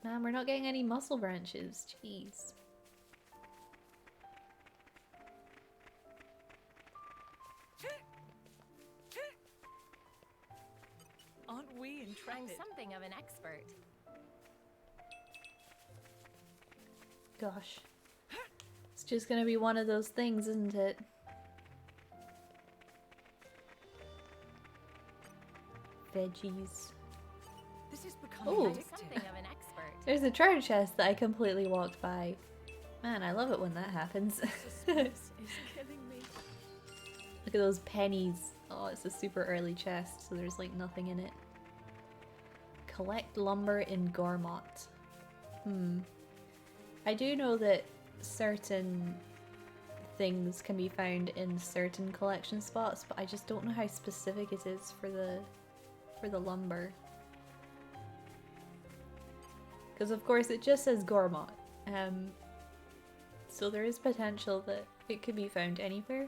Man, we're not getting any muscle branches. Jeez. Aren't we I'm intrepid? something of an expert. Gosh. It's just gonna be one of those things, isn't it? Veggies. This is becoming Ooh. I'm addictive. something of an expert. There's a treasure chest that I completely walked by. Man, I love it when that happens. Suspense is killing me. Look at those pennies. Oh, it's a super early chest, so there's like nothing in it. Collect lumber in Gormott. I do know that certain things can be found in certain collection spots, but I just don't know how specific it is for the lumber. Because of course it just says Gormott. So there is potential that it could be found anywhere.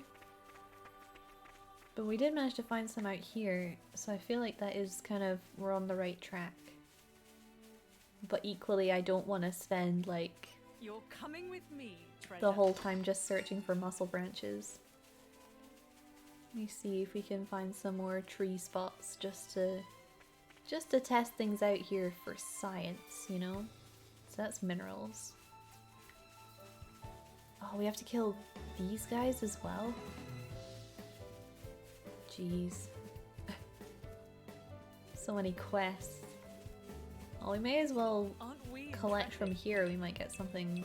But we did manage to find some out here, so I feel like that is kind of, we're on the right track. But equally I don't want to spend like You're coming with me, treasure. the whole time just searching for muscle branches. Let me see if we can find some more tree spots just to test things out here for science, you know? So that's minerals. Oh, we have to kill these guys as well? Jeez. So many quests. Oh, we may as well Aren't we collect from intrepid? here. We might get something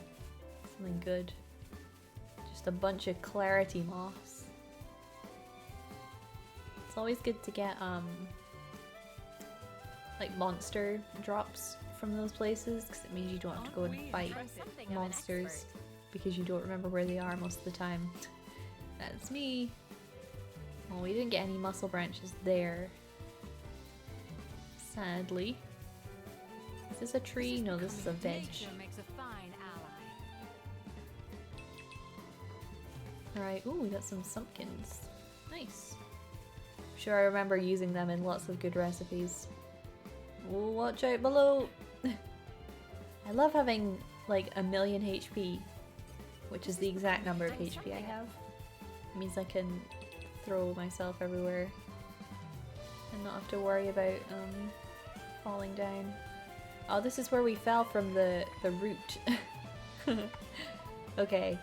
good. Just a bunch of clarity moss. It's always good to get like monster drops from those places, because it means you don't have to go and fight I'm something of an monsters expert. because you don't remember where they are most of the time. That's me. Well, we didn't get any muscle branches there. Sadly. Is this a tree? No, this is a veg. Nature makes a fine ally. Alright, ooh, we got some sumpkins. Nice. I'm sure I remember using them in lots of good recipes. Ooh, watch out below! I love having like 1,000,000 HP, which is the exact number of HP I have. It means I can throw myself everywhere and not have to worry about falling down. Oh, this is where we fell from the route. Okay.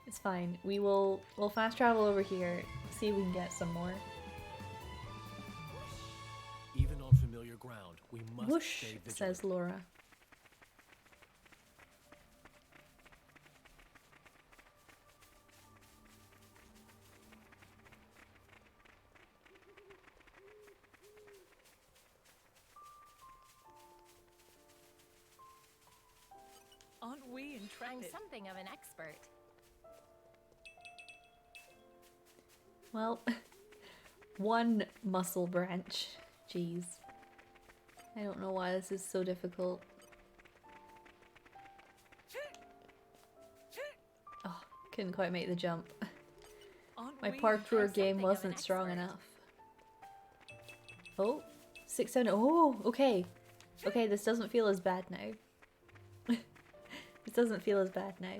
It's fine. We'll fast travel over here, see if we can get some more. Even on familiar ground, we must Whoosh, stay vigilant. says Laura. Aren't we I'm intrepid? something of an expert. Well, one muscle branch. Jeez. I don't know why this is so difficult. Oh, couldn't quite make the jump. Aren't My we parkour intrepid? game something of wasn't an strong expert. enough. Oh, 6, 7. Oh, okay. Okay, this doesn't feel as bad now. This doesn't feel as bad now.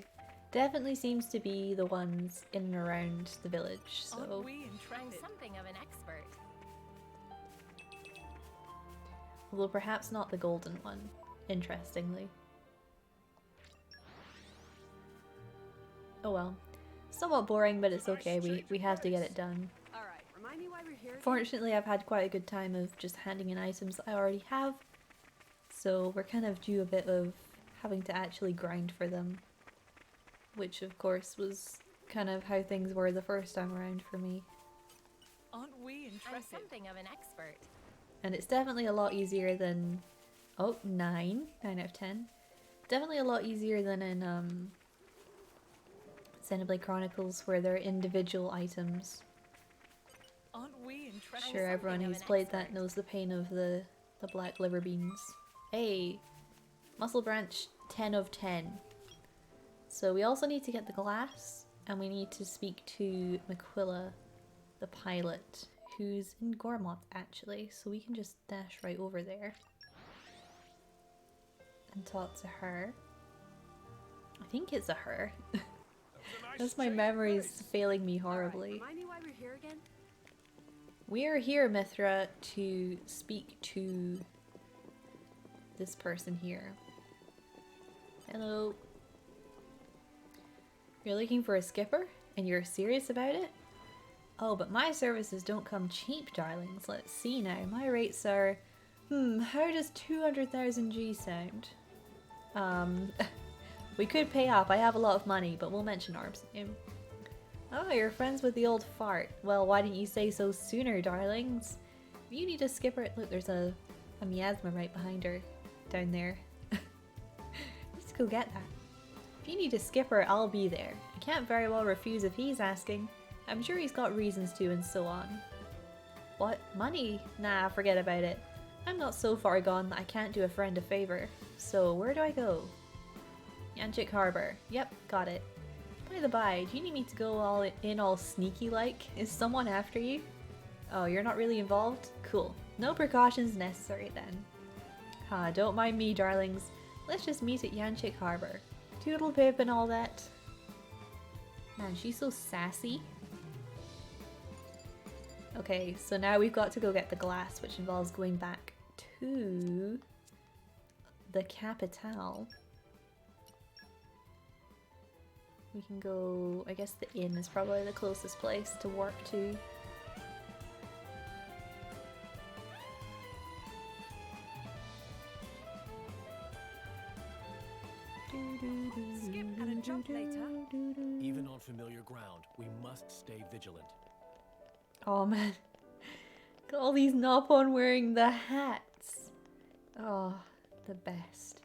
Definitely seems to be the ones in and around the village, so... Aren't we I'm intrepid? something of an expert. Although perhaps not the golden one, interestingly. Oh well. Somewhat boring, but it's okay, we have to get it done. All right, remind me why we're here. again? Fortunately, I've had quite a good time of just handing in items I already have, so we're kind of due a bit of having to actually grind for them, which of course was kind of how things were the first time around for me. Aren't we I'm intrepid? something of an expert. And it's definitely a lot easier than... Oh, 9. 9 out of 10. Definitely a lot easier than in Xenoblade Chronicles, where there are individual items. Aren't we intrepid? Sure, everyone something of who's an played that expert. knows the pain of the black liver beans. Hey! Muscle branch 10 of 10. So we also need to get the glass, and we need to speak to Maquilla, the pilot, who's in Gormoth actually, so we can just dash right over there and talk to her. I think it's a her. That's my memories failing me horribly. Remind me why we're here again? We are here, Mithra, to speak to this person here. Hello. You're looking for a skipper? And you're serious about it? Oh, but my services don't come cheap, darlings. Let's see now. My rates are... how does 200,000 G sound? We could pay up. I have a lot of money, but we'll mention Arb's name. Oh, you're friends with the old fart. Well, why didn't you say so sooner, darlings? If you need a skipper... Look, there's a miasma right behind her. Down there. Let's go get that. If you need a skipper, I'll be there. I can't very well refuse if he's asking. I'm sure he's got reasons to and so on. What? Money? Nah, forget about it. I'm not so far gone that I can't do a friend a favor. So, where do I go? Yanchik Harbor. Yep, got it. By the by, do you need me to go all sneaky-like? Is someone after you? Oh, you're not really involved? Cool. No precautions necessary then. Don't mind me, darlings. Let's just meet at Yanchik Harbor. Toodle pip and all that. Man, she's so sassy. Okay, so now we've got to go get the glass, which involves going back to the Capitale. We can go, I guess the inn is probably the closest place to warp to. Skip and a jump later. Even on familiar ground, we must stay vigilant. Oh man, got all these Nopon wearing the hats. Oh, the best.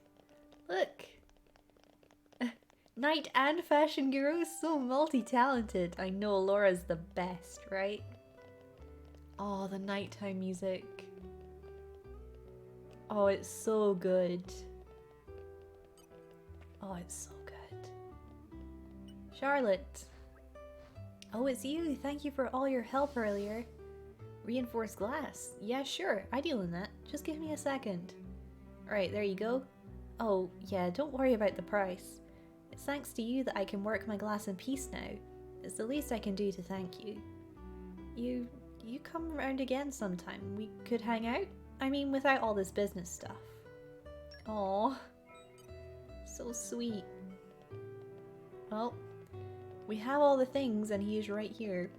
Look, Knight and fashion guru, so multi-talented. I know Laura's the best, right? Oh, the nighttime music. Oh, it's so good. Oh, it's so good. Charlotte. Oh, it's you. Thank you for all your help earlier. Reinforced glass. Yeah, sure. I deal in that. Just give me a second. Alright, there you go. Oh, yeah, don't worry about the price. It's thanks to you that I can work my glass in peace now. It's the least I can do to thank you. You come around again sometime. We could hang out? I mean, without all this business stuff. Aww. So sweet. Well, we have all the things and he is right here.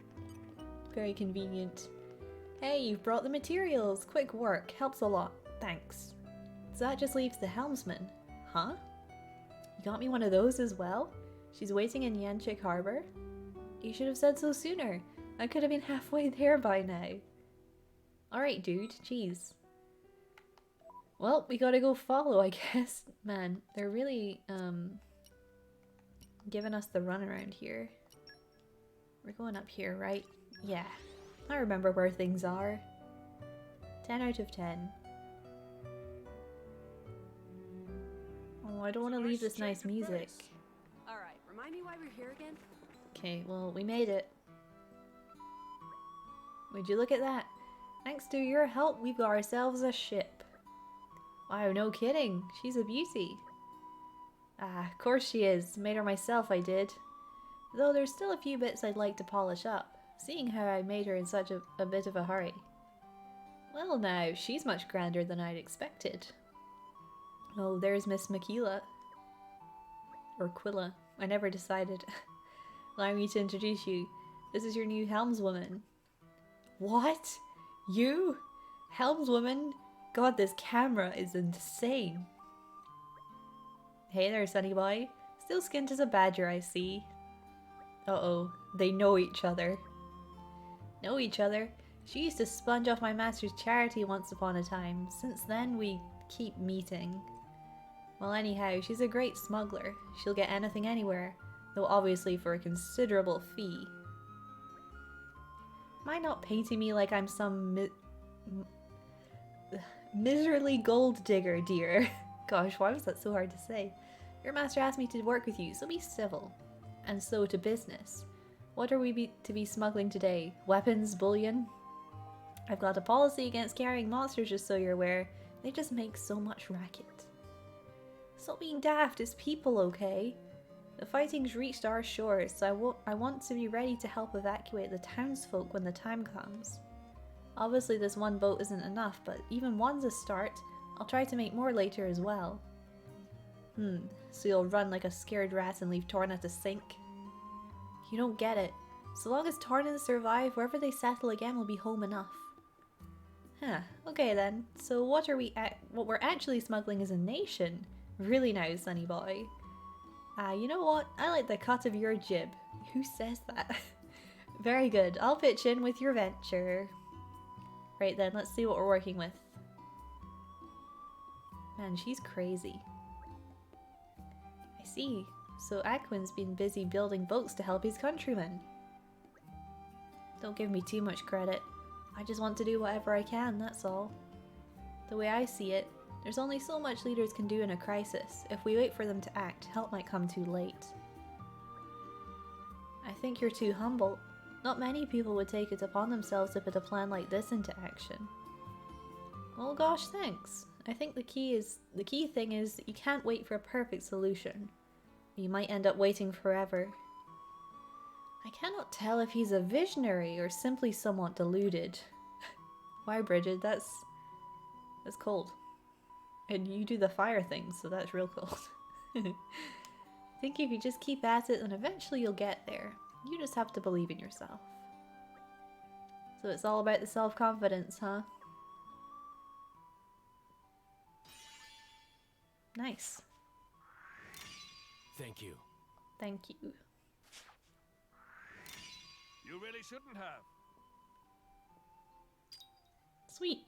Very convenient. Hey, you've brought the materials. Quick work. Helps a lot. Thanks. So that just leaves the helmsman. Huh? You got me one of those as well? She's waiting in Yanchik Harbor? You should have said so sooner. I could have been halfway there by now. Alright, dude. Jeez. Well, we gotta go follow, I guess. Man, they're really, giving us the run around here. We're going up here, right? Yeah. I remember where things are. 10 out of 10. Oh, I don't want to leave this nice music. Alright, remind me why we're here again? Okay, well, we made it. Would you look at that? Thanks to your help, we've got ourselves a ship. Wow, no kidding. She's a beauty. Ah, of course she is. Made her myself, I did. Though there's still a few bits I'd like to polish up, seeing how I made her in such a bit of a hurry. Well now, she's much grander than I'd expected. Oh, there's Miss Makila. Or Quilla. I never decided. Allow me to introduce you. This is your new helmswoman. What? You? Helmswoman? God, this camera is insane. Hey there, sunny boy. Still skint as a badger, I see. Uh-oh, they know each other. Know each other? She used to sponge off my master's charity once upon a time. Since then, we keep meeting. Well, anyhow, she's a great smuggler. She'll get anything anywhere, though obviously for a considerable fee. Mind not painting me like I'm some miserly gold digger, dear. Gosh, why was that so hard to say? Your master asked me to work with you, so be civil. And so to business. What are we to be smuggling today? Weapons? Bullion? I've got a policy against carrying monsters, just so you're aware. They just make so much racket. Stop being daft, it's people, okay? The fighting's reached our shores, so I want to be ready to help evacuate the townsfolk when the time comes. Obviously this one boat isn't enough, but even one's a start. I'll try to make more later as well. So you'll run like a scared rat and leave Torna to sink? You don't get it. So long as Torna survive, wherever they settle again will be home enough. Huh, okay then. So what we're actually smuggling is a nation. Really now, sonny boy. You know what? I like the cut of your jib. Who says that? Very good. I'll pitch in with your venture. Right then, let's see what we're working with. Man, she's crazy. I see. So Aquin's been busy building boats to help his countrymen. Don't give me too much credit. I just want to do whatever I can, that's all. The way I see it, there's only so much leaders can do in a crisis. If we wait for them to act, help might come too late. I think you're too humble. Not many people would take it upon themselves to put a plan like this into action. Well, gosh, thanks. I think the key thing is that you can't wait for a perfect solution. You might end up waiting forever. I cannot tell if he's a visionary or simply somewhat deluded. Why, Bridget? That's cold. And you do the fire thing, so that's real cold. I think if you just keep at it, then eventually you'll get there. You just have to believe in yourself. So it's all about the self-confidence, huh? Nice. Thank you. Thank you. You really shouldn't have. Sweet.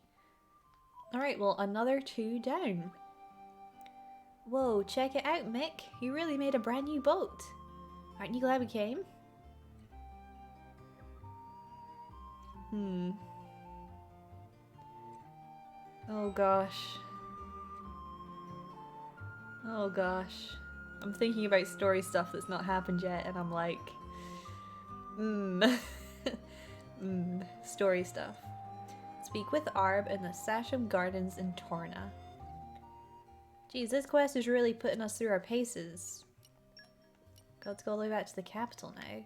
Alright, well, another 2 down. Whoa, check it out, Mick. You really made a brand new boat. Aren't you glad we came? Oh gosh. Oh gosh. I'm thinking about story stuff that's not happened yet, and I'm like... Story stuff. Speak with Arb in the Sasham Gardens in Torna. Geez, this quest is really putting us through our paces. Got to go all the way back to the capital now.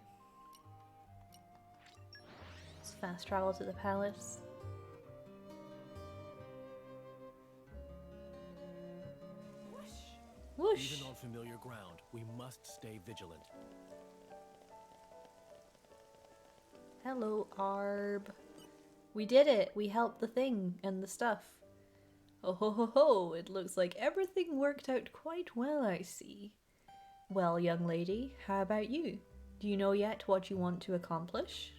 Let's fast travel to the palace. Whoosh! Even on familiar ground, we must stay vigilant. Hello, Arb. We did it! We helped the thing and the stuff. Oh ho ho ho! It looks like everything worked out quite well, I see. Well, young lady, how about you? Do you know yet what you want to accomplish?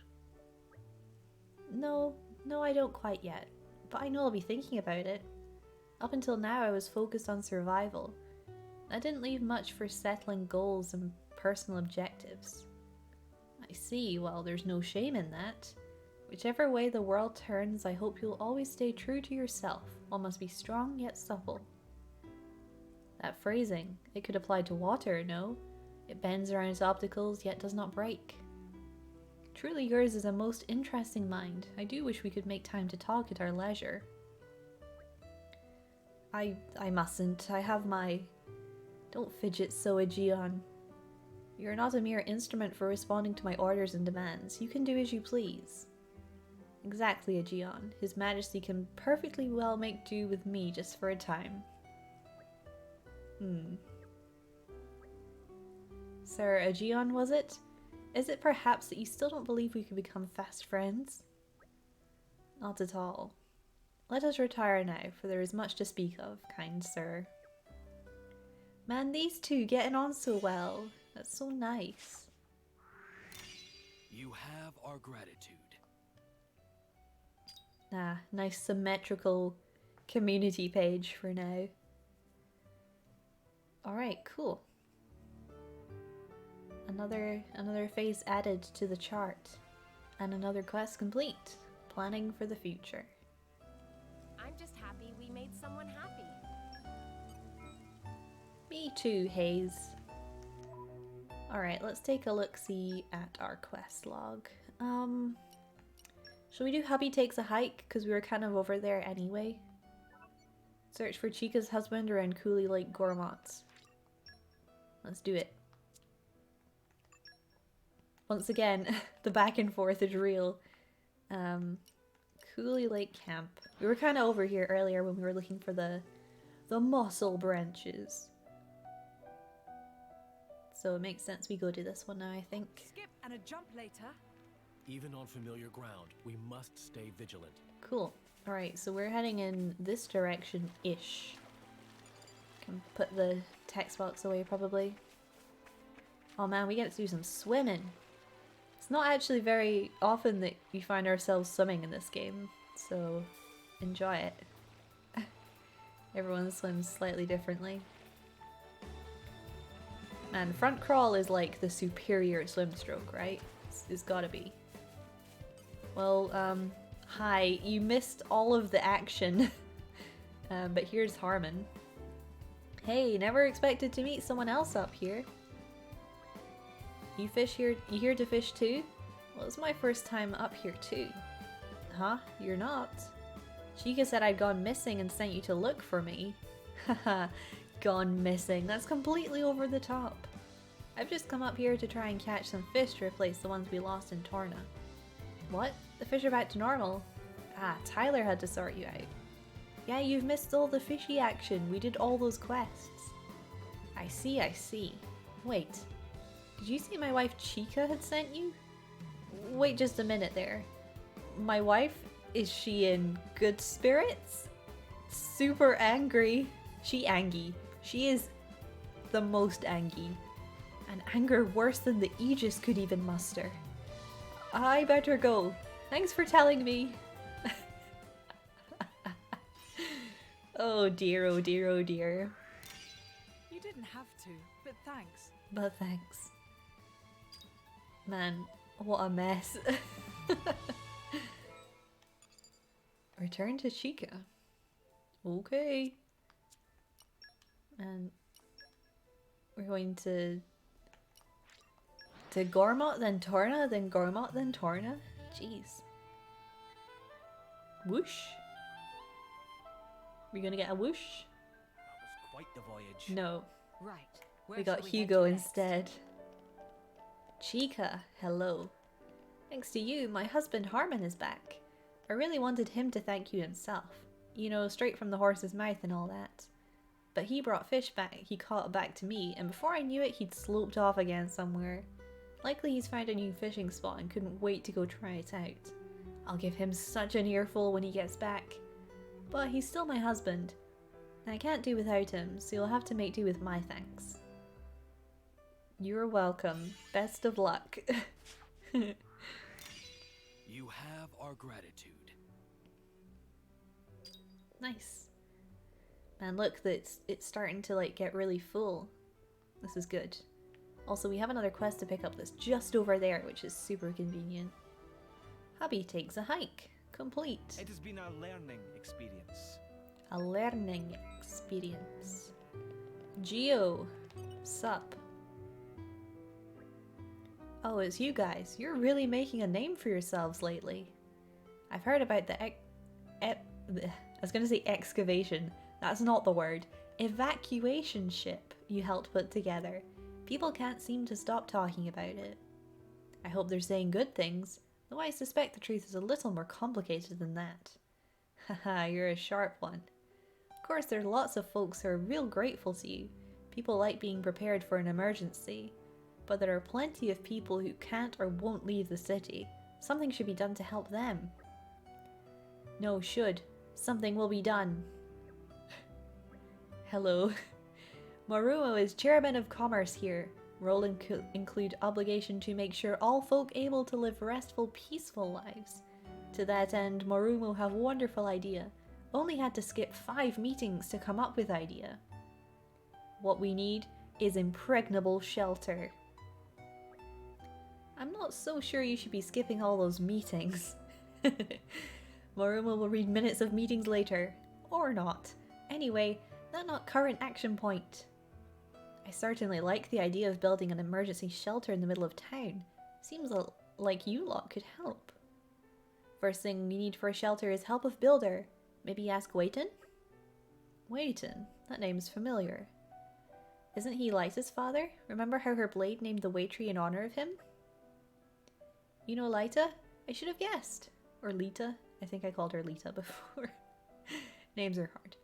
No, I don't quite yet. But I know I'll be thinking about it. Up until now I was focused on survival. I didn't leave much for settling goals and personal objectives. I see, well, there's no shame in that. Whichever way the world turns, I hope you'll always stay true to yourself. One must be strong yet supple. That phrasing, it could apply to water, no? It bends around its obstacles yet does not break. Truly yours is a most interesting mind. I do wish we could make time to talk at our leisure. I mustn't. I have my... Don't fidget so, Aegeon. You're not a mere instrument for responding to my orders and demands. You can do as you please. Exactly, Aegeon. His Majesty can perfectly well make do with me just for a time. Sir Aegeon, was it? Is it perhaps that you still don't believe we could become fast friends? Not at all. Let us retire now, for there is much to speak of, kind sir. Man, these two getting on so well. That's so nice. You have our gratitude. Ah, nice symmetrical community page for now. Alright, cool. Another phase added to the chart. And another quest complete. Planning for the future. I'm just happy we made someone happy. Me too, Hayes. Alright, let's take a look-see at our quest log. Shall we do Hubby Takes a Hike? Because we were kind of over there anyway. Search for Chica's husband around Cooley Lake Gormots. Let's do it. Once again, the back and forth is real. Cooley Lake Camp. We were kind of over here earlier when we were looking for the mussel branches. So it makes sense we go to this one now, I think. Skip and a jump later. Even on familiar ground, we must stay vigilant. Cool. Alright, so we're heading in this direction-ish. Can put the text box away, probably. Oh man, we get to do some swimming. It's not actually very often that we find ourselves swimming in this game, so enjoy it. Everyone swims slightly differently. Man, front crawl is like the superior swim stroke, right? It's gotta be. Well, hi, you missed all of the action. But here's Harmon. Hey, never expected to meet someone else up here. You fish here? You here to fish too? Well, it's my first time up here too. Huh? You're not? Chica said I'd gone missing and sent you to look for me. Haha, gone missing. That's completely over the top. I've just come up here to try and catch some fish to replace the ones we lost in Torna. What? The fish are back to normal? Ah, Tyler had to sort you out. Yeah, you've missed all the fishy action. We did all those quests. I see, I see. Wait. Did you say my wife Chica had sent you? Wait just a minute there. My wife? Is she in good spirits? Super angry. She angy. She is the most angy. An anger worse than the Aegis could even muster. I better go. Thanks for telling me. Oh dear, oh dear, oh dear. You didn't have to, but thanks. But thanks. Man, what a mess. Return to Chica. Okay. And we're going to Gormot, then Torna, then Gormot, then Torna. Jeez. Whoosh. We gonna get a whoosh? That was quite the voyage. No. Right. Where We got shall head Hugo to next? instead. Chica, hello. Thanks to you, my husband Harmon is back. I really wanted him to thank you himself. You know, straight from the horse's mouth and all that. But he brought fish back, he caught it back to me, and before I knew it, he'd sloped off again somewhere. Likely he's found a new fishing spot and couldn't wait to go try it out. I'll give him such an earful when he gets back. But he's still my husband. I can't do without him, so you'll have to make do with my thanks. You're welcome. Best of luck. You have our gratitude. Nice. Man, look, it's starting to like get really full. This is good. Also, we have another quest to pick up that's just over there, which is super convenient. Hubby Takes a Hike. Complete. It has been a learning experience. A learning experience. Geo. Sup. Oh, it's you guys. You're really making a name for yourselves lately. I've heard about the I was going to say excavation. That's not the word. Evacuation ship you helped put together. People can't seem to stop talking about it. I hope they're saying good things, though I suspect the truth is a little more complicated than that. Haha, you're a sharp one. Of course, there's lots of folks who are real grateful to you. People like being prepared for an emergency. But there are plenty of people who can't or won't leave the city. Something should be done to help them. No, should. Something will be done. Hello. Maruo is Chairman of Commerce here. Role include obligation to make sure all folk able to live restful, peaceful lives. To that end, Morumo have wonderful idea. Only had to skip 5 meetings to come up with idea. What we need is impregnable shelter. I'm not so sure you should be skipping all those meetings. Morumo will read minutes of meetings later. Or not. Anyway, that's not current action point. I certainly like the idea of building an emergency shelter in the middle of town. Seems like you lot could help. First thing we need for a shelter is help of builder. Maybe ask Waiton? Waiton? That name's familiar. Isn't he Lyta's father? Remember how her blade named the way tree in honor of him? You know Lyta? I should have guessed. Or Lita. I think I called her Lita before. Names are hard.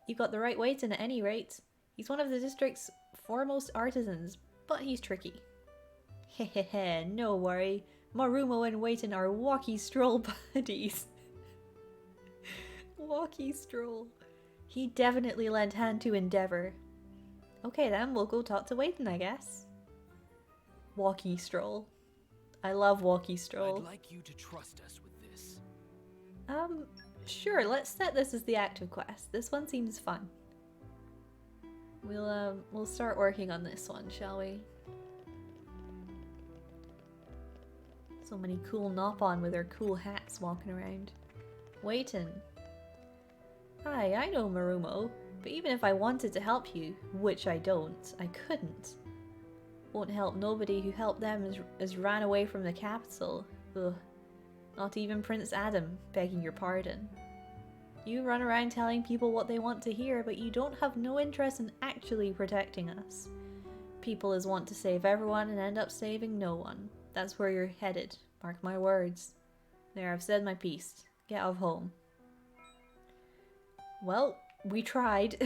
You got the right Waiton at any rate. He's one of the district's foremost artisans, but he's tricky. Hehehe, no worry. Morumo and Waiton are walkie stroll buddies. Walkie stroll. He definitely lent hand to endeavor. Okay then, we'll go talk to Waiton, I guess. Walkie stroll. I love walkie stroll. I'd like you to trust us with this. Sure, let's set this as the active quest. This one seems fun. We'll start working on this one, shall we? So many cool Nopon with their cool hats walking around. Waiton. Hi, I know Morumo, but even if I wanted to help you, which I don't, I couldn't. Won't help nobody who helped them is ran away from the capital. Ugh. Not even Prince Adam, begging your pardon. You run around telling people what they want to hear, but you don't have no interest in actually protecting us. People is want to save everyone and end up saving no one. That's where you're headed. Mark my words. There, I've said my piece. Get off home. Well, we tried.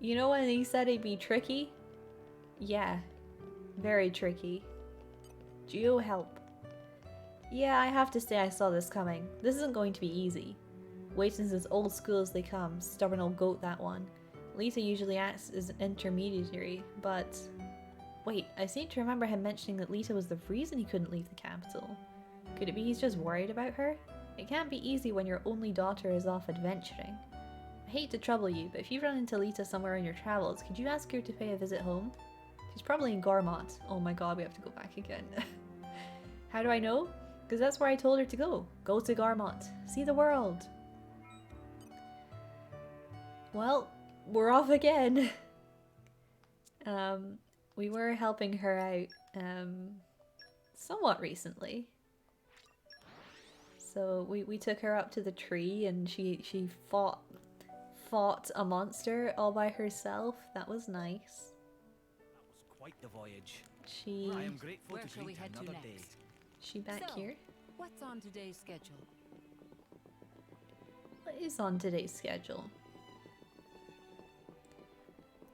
You know when he said it'd be tricky? Yeah. Very tricky. Geo help. Yeah, I have to say I saw this coming. This isn't going to be easy. Waiton's as old school as they come. Stubborn old goat, that one. Lita usually acts as an intermediary, but... Wait, I seem to remember him mentioning that Lita was the reason he couldn't leave the capital. Could it be he's just worried about her? It can't be easy when your only daughter is off adventuring. I hate to trouble you, but if you run into Lita somewhere in your travels, could you ask her to pay a visit home? She's probably in Gormott. Oh my god, we have to go back again. How do I know? Because that's where I told her to go. Go to Gormott. See the world. Well, we're off again. We were helping her out somewhat recently. So we took her up to the tree and she fought a monster all by herself. That was nice. That was quite the voyage. She I am grateful Where to shall we greet head to another day. next? she back So, here. What's on today's schedule? What is on today's schedule?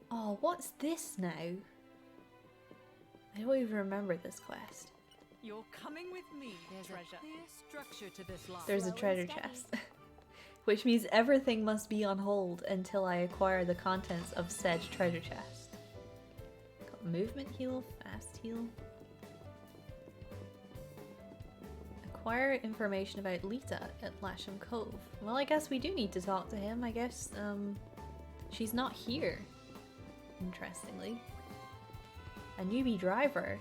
Oh, what's this now? I don't even remember this quest. You're coming with me, There's treasure. a clear structure to this lot. There's a Slow and treasure steady. chest. Which means everything must be on hold until I acquire the contents of said treasure chest. Got movement heal, fast heal. Acquire information about Lita at Lasham Cove. Well, I guess we do need to talk to him. I guess, she's not here. Interestingly. A newbie driver.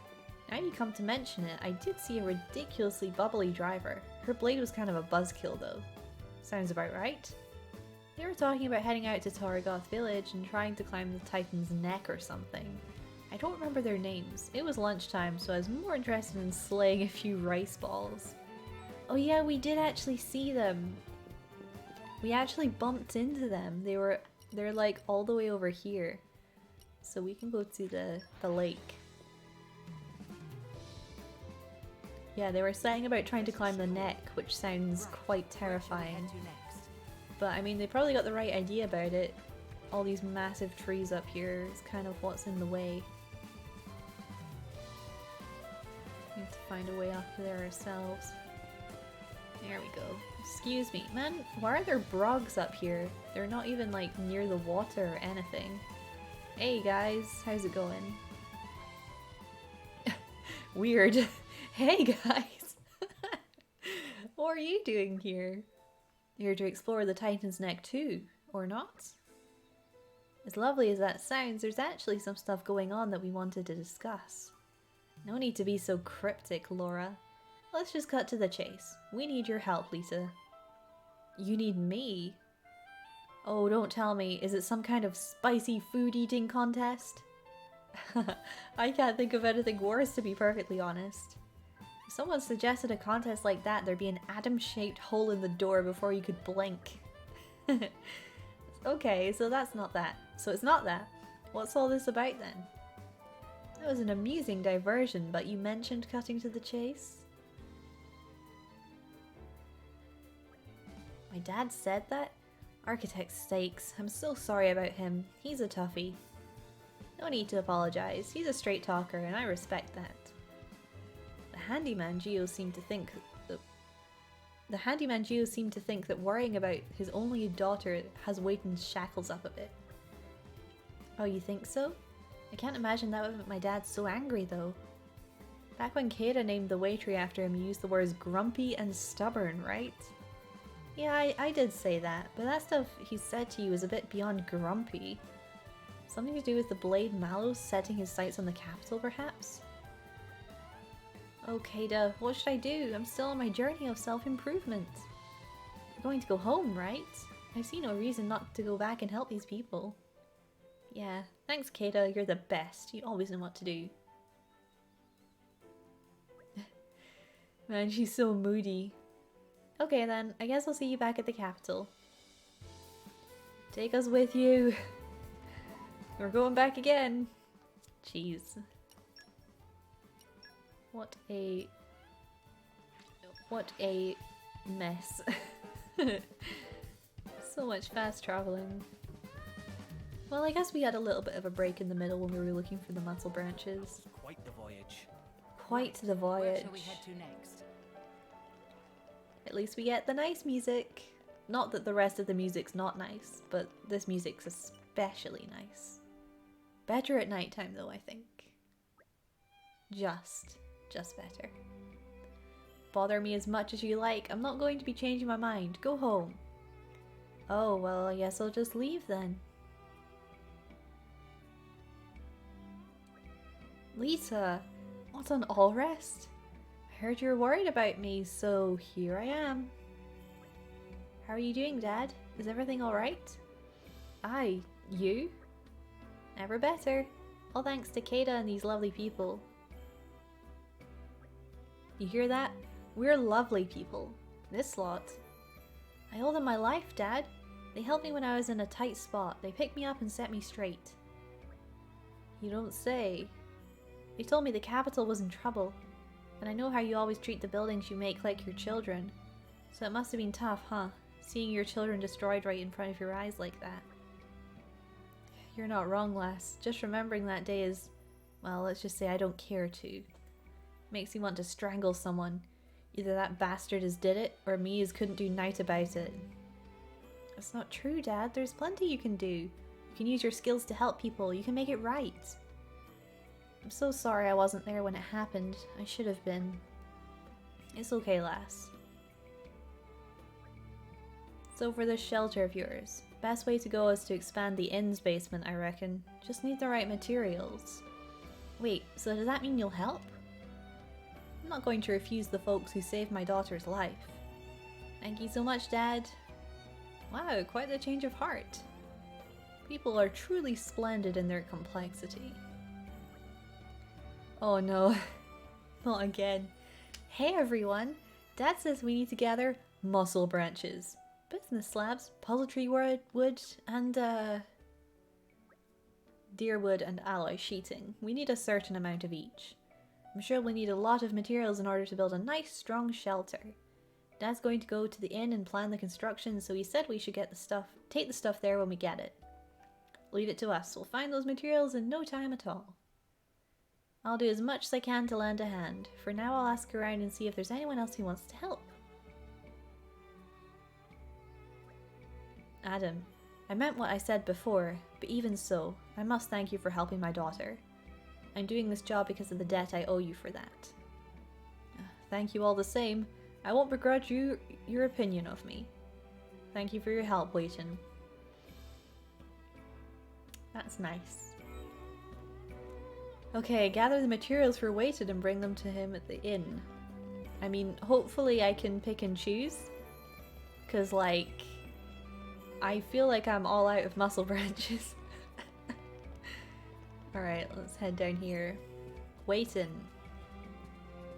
Now you come to mention it, I did see a ridiculously bubbly driver. Her blade was kind of a buzzkill though. Sounds about right. They were talking about heading out to Torgoth village and trying to climb the Titan's neck or something. I don't remember their names. It was lunchtime, so I was more interested in slaying a few rice balls. Oh yeah, we did actually see them. We actually bumped into them. They're like all the way over here. So we can go to the lake. Yeah, they were saying about trying to climb the neck, which sounds quite terrifying. Where shall we head to next? But I mean, they probably got the right idea about it. All these massive trees up here is kind of what's in the way. We have to find a way up there ourselves. There we go. Excuse me, man, why are there brogs up here? They're not even like near the water or anything. Hey guys, how's it going? Weird. Hey guys! What are you doing here? Here to explore the Titan's Neck too, or not? As lovely as that sounds, there's actually some stuff going on that we wanted to discuss. No need to be so cryptic, Laura. Let's just cut to the chase. We need your help, Lisa. You need me? Oh, don't tell me. Is it some kind of spicy food eating contest? I can't think of anything worse, to be perfectly honest. If someone suggested a contest like that, there'd be an atom-shaped hole in the door before you could blink. Okay, so that's not that. So it's not that. What's all this about then? That was an amusing diversion, but you mentioned cutting to the chase? My dad said that? Architect's sakes, I'm so sorry about him. He's a toughie. No need to apologize. He's a straight talker, and I respect that. The handyman Geo seemed to think that worrying about his only daughter has Waiton's shackles up a bit. Oh, you think so? I can't imagine that would make my dad so angry though. Back when Keita named the waitery after him, you used the words grumpy and stubborn, right? Yeah, I did say that, but that stuff he said to you was a bit beyond grumpy. Something to do with the Blade Mallows setting his sights on the capital, perhaps? Oh, Keita, what should I do? I'm still on my journey of self-improvement. We're going to go home, right? I see no reason not to go back and help these people. Yeah, thanks Keita, you're the best. You always know what to do. Man, she's so moody. Okay then, I guess I'll see you back at the capital. Take us with you. We're going back again. Jeez. What a mess. So much fast traveling. Well, I guess we had a little bit of a break in the middle when we were looking for the muscle branches. Quite the voyage. Quite the voyage. Where shall we head to next? At least we get the nice music. Not that the rest of the music's not nice, but this music's especially nice. Better at nighttime though, I think. Just better. Bother me as much as you like. I'm not going to be changing my mind. Go home. Oh, well, I guess I'll just leave then. Lisa, what's on all rest? I heard you were worried about me, so here I am. How are you doing, Dad? Is everything alright? Aye, you? Never better. All thanks to Keita and these lovely people. You hear that? We're lovely people. This lot. I owe them my life, Dad. They helped me when I was in a tight spot. They picked me up and set me straight. You don't say. They told me the capital was in trouble. And I know how you always treat the buildings you make like your children. So it must have been tough, huh? Seeing your children destroyed right in front of your eyes like that. You're not wrong, lass. Just remembering that day is, well, let's just say I don't care to. Makes me want to strangle someone. Either that bastard as did it, or me as couldn't do nowt about it. That's not true, Dad. There's plenty you can do. You can use your skills to help people. You can make it right. I'm so sorry I wasn't there when it happened. I should have been. It's okay, lass. So for this shelter of yours, best way to go is to expand the inn's basement, I reckon. Just need the right materials. Wait, so does that mean you'll help? I'm not going to refuse the folks who saved my daughter's life. Thank you so much, Dad. Wow, quite the change of heart. People are truly splendid in their complexity. Oh no, not again. Hey everyone, Dad says we need to gather muscle branches, business slabs, puzzle tree wood, and deer wood and alloy sheeting. We need a certain amount of each. I'm sure we'll need a lot of materials in order to build a nice, strong shelter. Dad's going to go to the inn and plan the construction, so he said we should take the stuff there when we get it. Leave it to us. We'll find those materials in no time at all. I'll do as much as I can to lend a hand. For now, I'll ask around and see if there's anyone else who wants to help. Adam, I meant what I said before, but even so, I must thank you for helping my daughter. I'm doing this job because of the debt I owe you for that. Thank you all the same. I won't begrudge you your opinion of me. Thank you for your help, Waiton. That's nice. Okay, gather the materials for Waiton and bring them to him at the inn. I mean, hopefully I can pick and choose. Because, like, I feel like I'm all out of muscle branches. Alright, let's head down here. Waiting.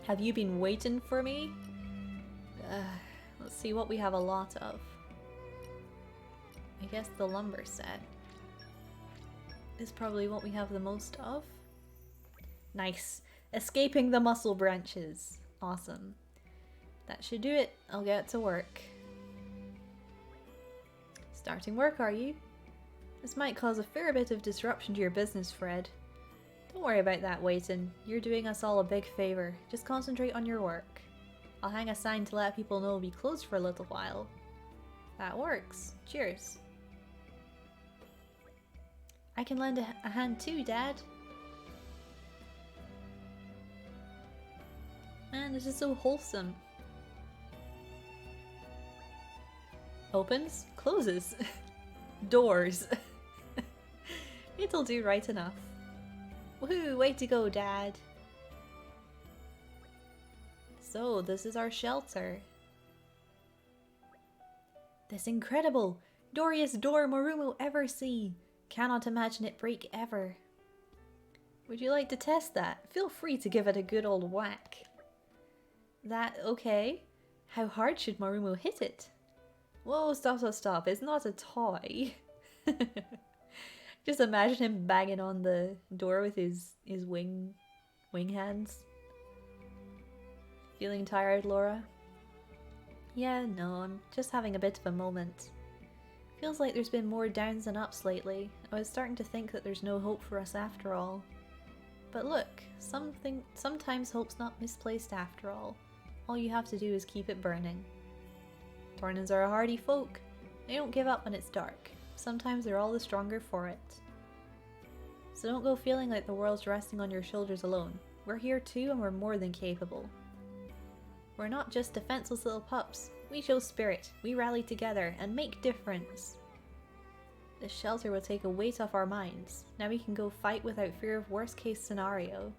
Have you been waiting for me? Let's see what we have a lot of. I guess the lumber set is probably what we have the most of. Nice. Escaping the muscle branches. Awesome. That should do it. I'll get to work. Starting work, are you? This might cause a fair bit of disruption to your business, Fred. Don't worry about that, Waiton. You're doing us all a big favor. Just concentrate on your work. I'll hang a sign to let people know we'll be closed for a little while. That works. Cheers. I can lend a hand too, Dad. Man, this is so wholesome. Opens, closes. Doors. It'll do right enough. Woohoo, way to go, Dad. So, this is our shelter. This incredible, dooriest door Morumo ever see. Cannot imagine it break ever. Would you like to test that? Feel free to give it a good old whack. That okay? How hard should Morumo hit it? Whoa, stop, stop, stop. It's not a toy. Just imagine him banging on the door with his wing hands. Feeling tired, Laura? Yeah, no, I'm just having a bit of a moment. Feels like there's been more downs than ups lately. I was starting to think that there's no hope for us after all. But look, sometimes hope's not misplaced after all. All you have to do is keep it burning. Tornans are a hardy folk. They don't give up when it's dark. Sometimes they're all the stronger for it. So don't go feeling like the world's resting on your shoulders alone. We're here too, and we're more than capable. We're not just defenseless little pups. We show spirit, we rally together, and make difference. This shelter will take a weight off our minds. Now we can go fight without fear of worst case scenario.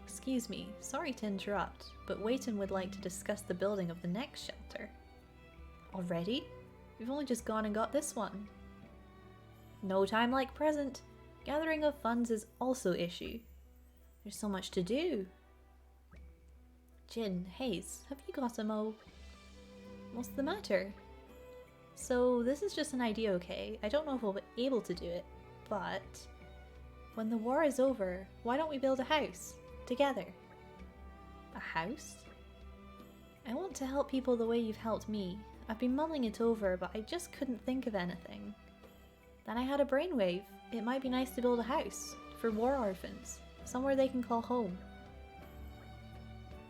Excuse me, sorry to interrupt, but Waiton would like to discuss the building of the next shelter. Already? We've only just gone and got this one. No time like present. Gathering of funds is also issue. There's so much to do. Jin, Hayes, have you got a mo? What's the matter? So this is just an idea, okay? I don't know if we'll be able to do it, but when the war is over, why don't we build a house? Together. A house? I want to help people the way you've helped me. I've been mulling it over, but I just couldn't think of anything. Then I had a brainwave. It might be nice to build a house for war orphans, somewhere they can call home.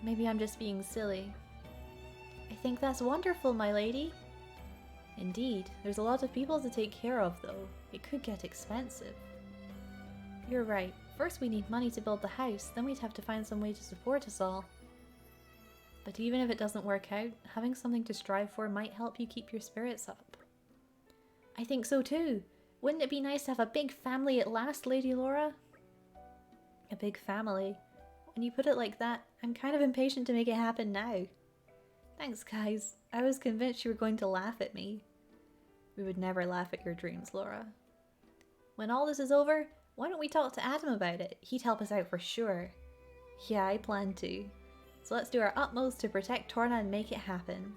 Maybe I'm just being silly. I think that's wonderful, my lady. Indeed, there's a lot of people to take care of though. It could get expensive. You're right. First we need money to build the house, then we'd have to find some way to support us all. But even if it doesn't work out, having something to strive for might help you keep your spirits up. I think so too. Wouldn't it be nice to have a big family at last, Lady Laura? A big family? When you put it like that, I'm kind of impatient to make it happen now. Thanks, guys. I was convinced you were going to laugh at me. We would never laugh at your dreams, Laura. When all this is over, why don't we talk to Adam about it? He'd help us out for sure. Yeah, I plan to. So let's do our utmost to protect Torna and make it happen.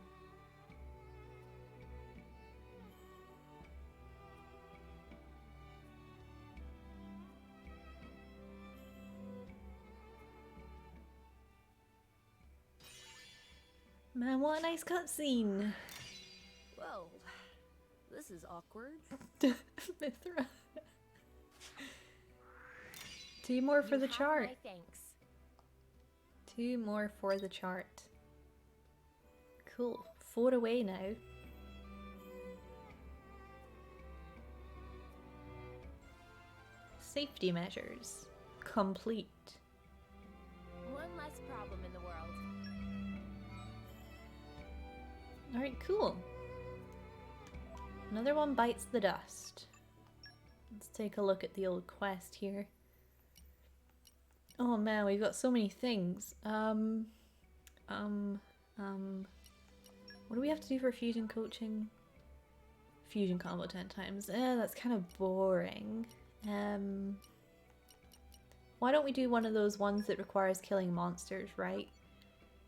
Man, what a nice cutscene. Whoa, this is awkward. Mithra. 2 more for You the have chart. my thanks. 2 more for the chart. Cool. 4 away now. Safety measures. complete. One less problem in the world. Alright, cool. Another one bites the dust. Let's take a look at the old quest here. Oh man, we've got so many things. What do we have to do for fusion coaching? Fusion combo 10 times. That's kind of boring. Why don't we do one of those ones that requires killing monsters, right?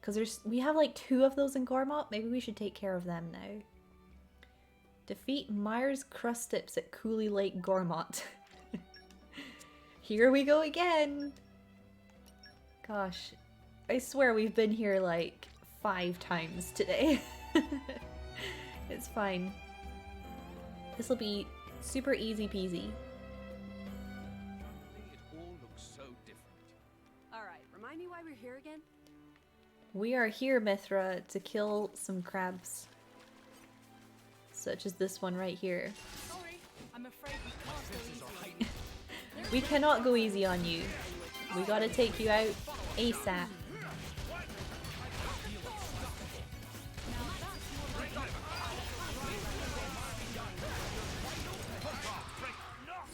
Because we have like 2 of those in Gormott. Maybe we should take care of them now. Defeat Myers Crustips at Cooley Lake, Gormott. Here we go again! Gosh, I swear we've been here like 5 times today. It's fine. This'll be super easy peasy. It all looks so different. Alright, remind me why we're here again? We are here, Mithra, to kill some crabs. Such as this one right here. Sorry, I'm afraid we can't go easy. We cannot go easy on you. We gotta take you out ASAP.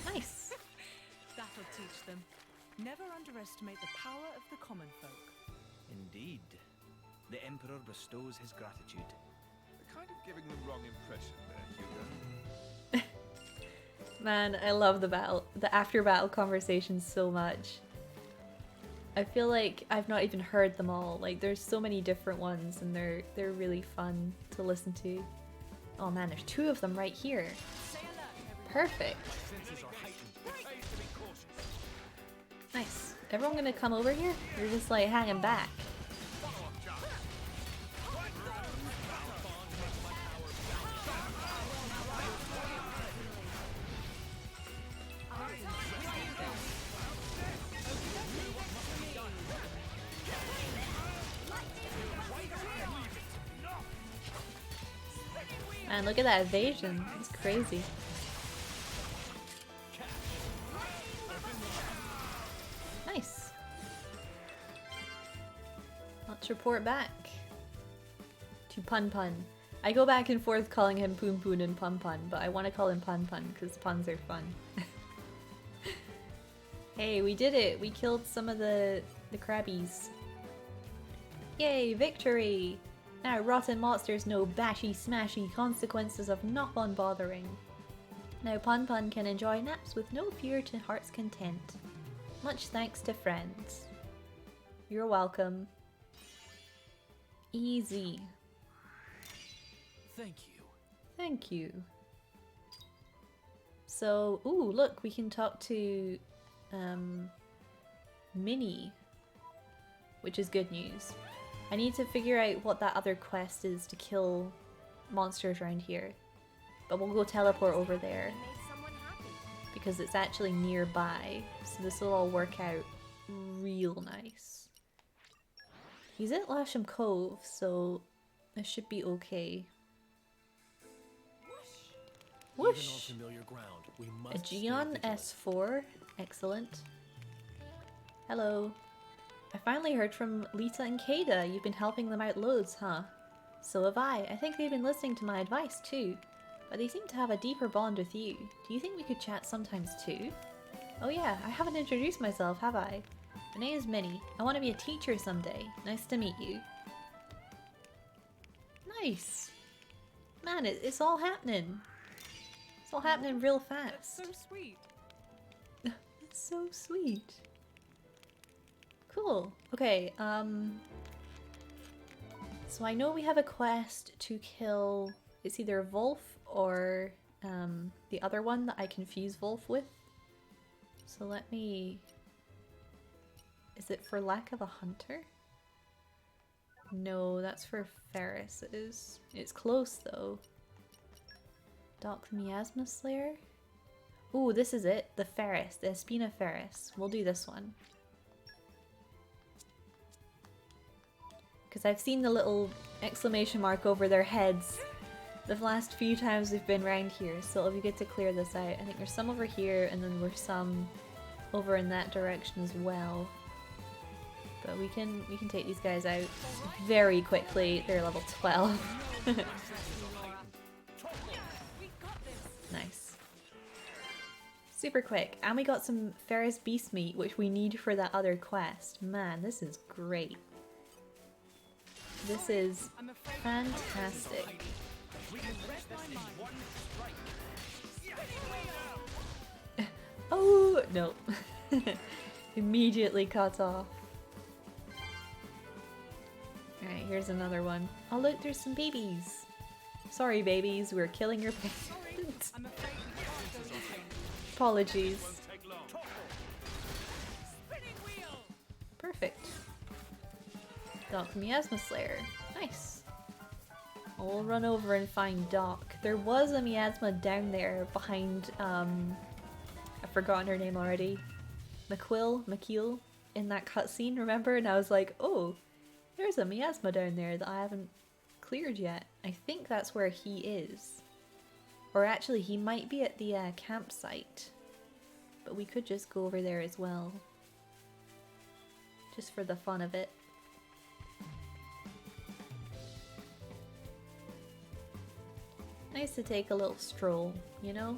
Nice. That'll teach them. Never underestimate the power of the common folk. Indeed. The Emperor bestows his gratitude. Kind of giving the wrong impression there, Hugo. Man, I love the after battle conversations so much. I feel like I've not even heard them all. Like there's so many different ones and they're really fun to listen to. Oh man, there's 2 of them right here. Perfect. Nice. Everyone gonna come over here? You're just like hanging back. Man, look at that evasion. It's crazy. Nice. Let's report back to Pun Pun. I go back and forth calling him Poon Poon and Pun Pun, but I want to call him Pun Pun because puns are fun. Hey, we did it! We killed some of the crabbies. Yay, victory! Now rotten monsters know bashy smashy consequences of not on bothering. Now Pun Pun can enjoy naps with no fear to heart's content. Much thanks to friends. You're welcome. Easy. Thank you. Thank you. So, ooh, look, we can talk to Minnie, which is good news. I need to figure out what that other quest is to kill monsters around here. But we'll go teleport over there Made someone happy. because it's actually nearby. So this will all work out real nice. He's at Lasham Cove, so it should be okay. Even on Whoosh! familiar ground, we A must stay Geon vigilant. S4. Excellent. Hello. I finally heard from Lita and Kada. You've been helping them out loads, huh? So have I. I think they've been listening to my advice too. But they seem to have a deeper bond with you. Do you think we could chat sometimes too? Oh yeah, I haven't introduced myself, have I? My name is Minnie. I want to be a teacher someday. Nice to meet you. Nice! Man, it's all happening. It's all happening real That's fast. so sweet. It's so sweet. Cool. Okay, so I know we have a quest to kill, it's either Wolf or the other one that I confuse Wolf with. So let me... Is it for lack of a hunter? No, that's for Ferris. It is. It's close though. Doc the Miasma Slayer? Ooh, this is it. The Ferris. The Espina Ferris. We'll do this one. Because I've seen the little exclamation mark over their heads the last few times we've been around here, so it'll be good to clear this out. I think there's some over here, and then there's some over in that direction as well. But we can take these guys out very quickly. They're level 12. Nice. Super quick. And we got some Ferris Beast meat, which we need for that other quest. Man, this is great. This is fantastic. Oh, no. Immediately cut off. Alright, here's another one. Oh look, there's some babies. Sorry babies, we're killing your parents. Apologies. Perfect. Got the Miasma Slayer. Nice. We'll run over and find Doc. There was a Miasma down there behind, I've forgotten her name already. McKeel in that cutscene, remember? And I was like, oh, there's a Miasma down there that I haven't cleared yet. I think that's where he is. Or actually, he might be at the campsite. But we could just go over there as well. Just for the fun of it. Nice to take a little stroll, you know?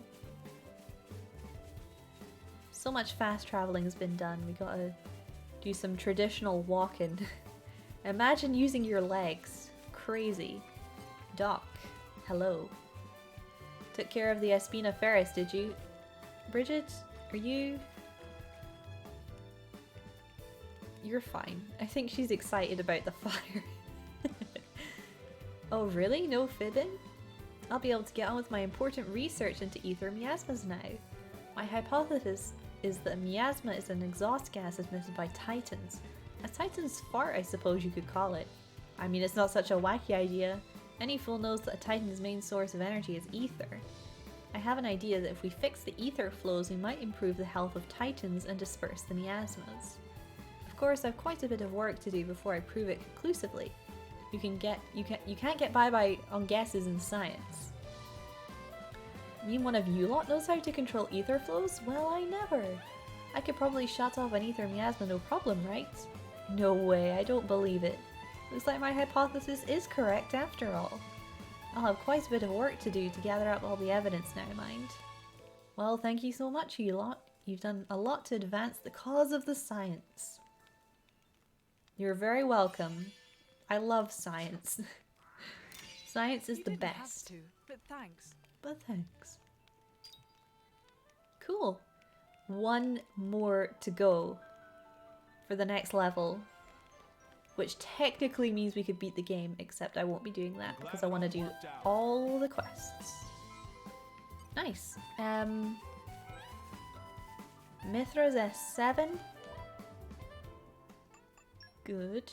So much fast traveling has been done. We gotta do some traditional walking. Imagine using your legs. Crazy. Doc, hello. Took care of the Espina Ferris, did you? Bridget, are you? You're fine. I think she's excited about the fire. Oh really? No fibbing? I'll be able to get on with my important research into ether miasmas now. My hypothesis is that a miasma is an exhaust gas emitted by titans. A titan's fart, I suppose you could call it. I mean, it's not such a wacky idea. Any fool knows that a titan's main source of energy is ether. I have an idea that if we fix the ether flows, we might improve the health of titans and disperse the miasmas. Of course, I've quite a bit of work to do before I prove it conclusively. You can't get by on guesses in science. You mean one of you lot knows how to control ether flows? Well, I never. I could probably shut off an ether miasma no problem, right? No way, I don't believe it. Looks like my hypothesis is correct after all. I'll have quite a bit of work to do to gather up all the evidence now, mind. Well, thank you so much, you lot. You've done a lot to advance the cause of the science. You're very welcome. I love science. Science is You the didn't have best. to, but thanks. But thanks. Cool. One more to go for the next level. Which technically means we could beat the game, except I won't be doing that because I want to do all the quests. Nice. Mithra's S7. Good.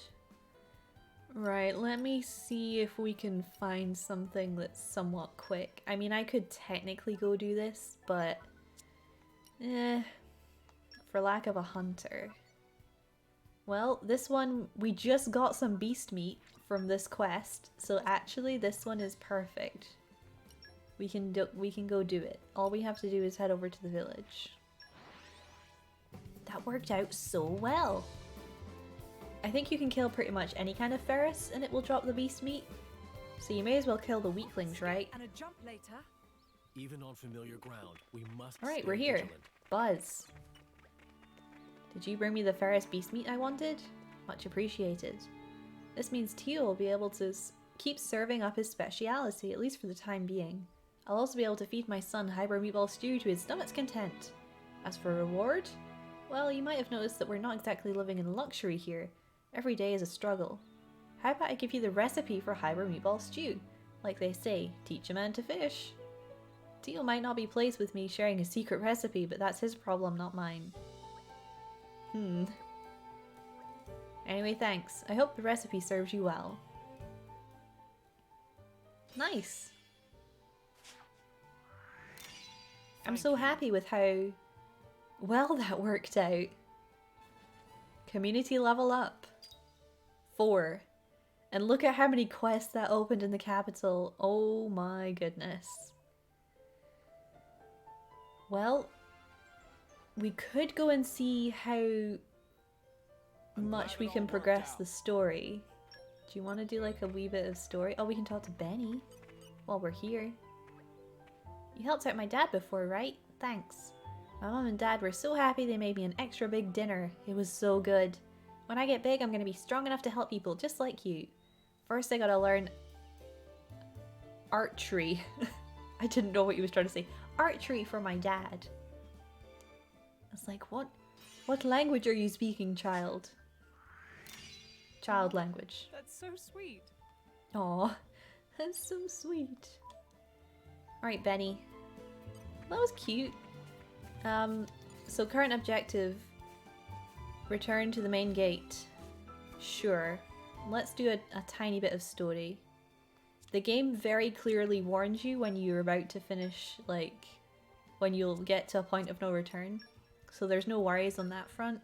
Right, let me see if we can find something that's somewhat quick. I mean, I could technically go do this, but for lack of a hunter. Well, this one, we just got some beast meat from this quest, so actually this one is perfect. We can go do it. All we have to do is head over to the village. That worked out so well. I think you can kill pretty much any kind of ferris and it will drop the beast meat. So you may as well kill the weaklings, right? And a jump later. Even on familiar ground, we must Alright, stay we're here. vigilant. Buzz. Did you bring me the ferris beast meat I wanted? Much appreciated. This means Tio will be able to keep serving up his speciality, at least for the time being. I'll also be able to feed my son Hybrid Meatball Stew to his stomach's content. As for reward? Well, you might have noticed that we're not exactly living in luxury here. Every day is a struggle. How about I give you the recipe for Hybrid Meatball Stew? Like they say, teach a man to fish. Tio might not be pleased with me sharing a secret recipe, but that's his problem, not mine. Anyway, thanks. I hope the recipe serves you well. Nice. I'm so happy with how well that worked out. Community level up. 4. And look at how many quests that opened in the capital. Oh my goodness. Well, we could go and see how much we can progress the story. Do you want to do like a wee bit of story? Oh, we can talk to Benny while we're here. You helped out my dad before, right? Thanks. My mom and dad were so happy they made me an extra big dinner. It was so good. When I get big, I'm gonna be strong enough to help people just like you. First, I gotta learn archery. I didn't know what he was trying to say. Archery for my dad. I was like, what language are you speaking, child? Child language. That's so sweet. Aw, that's so sweet. Alright, Benny. That was cute. So current objective, return to the main gate. Sure. Let's do a tiny bit of story. The game very clearly warns you when you're about to finish, like, when you'll get to a point of no return. So there's no worries on that front.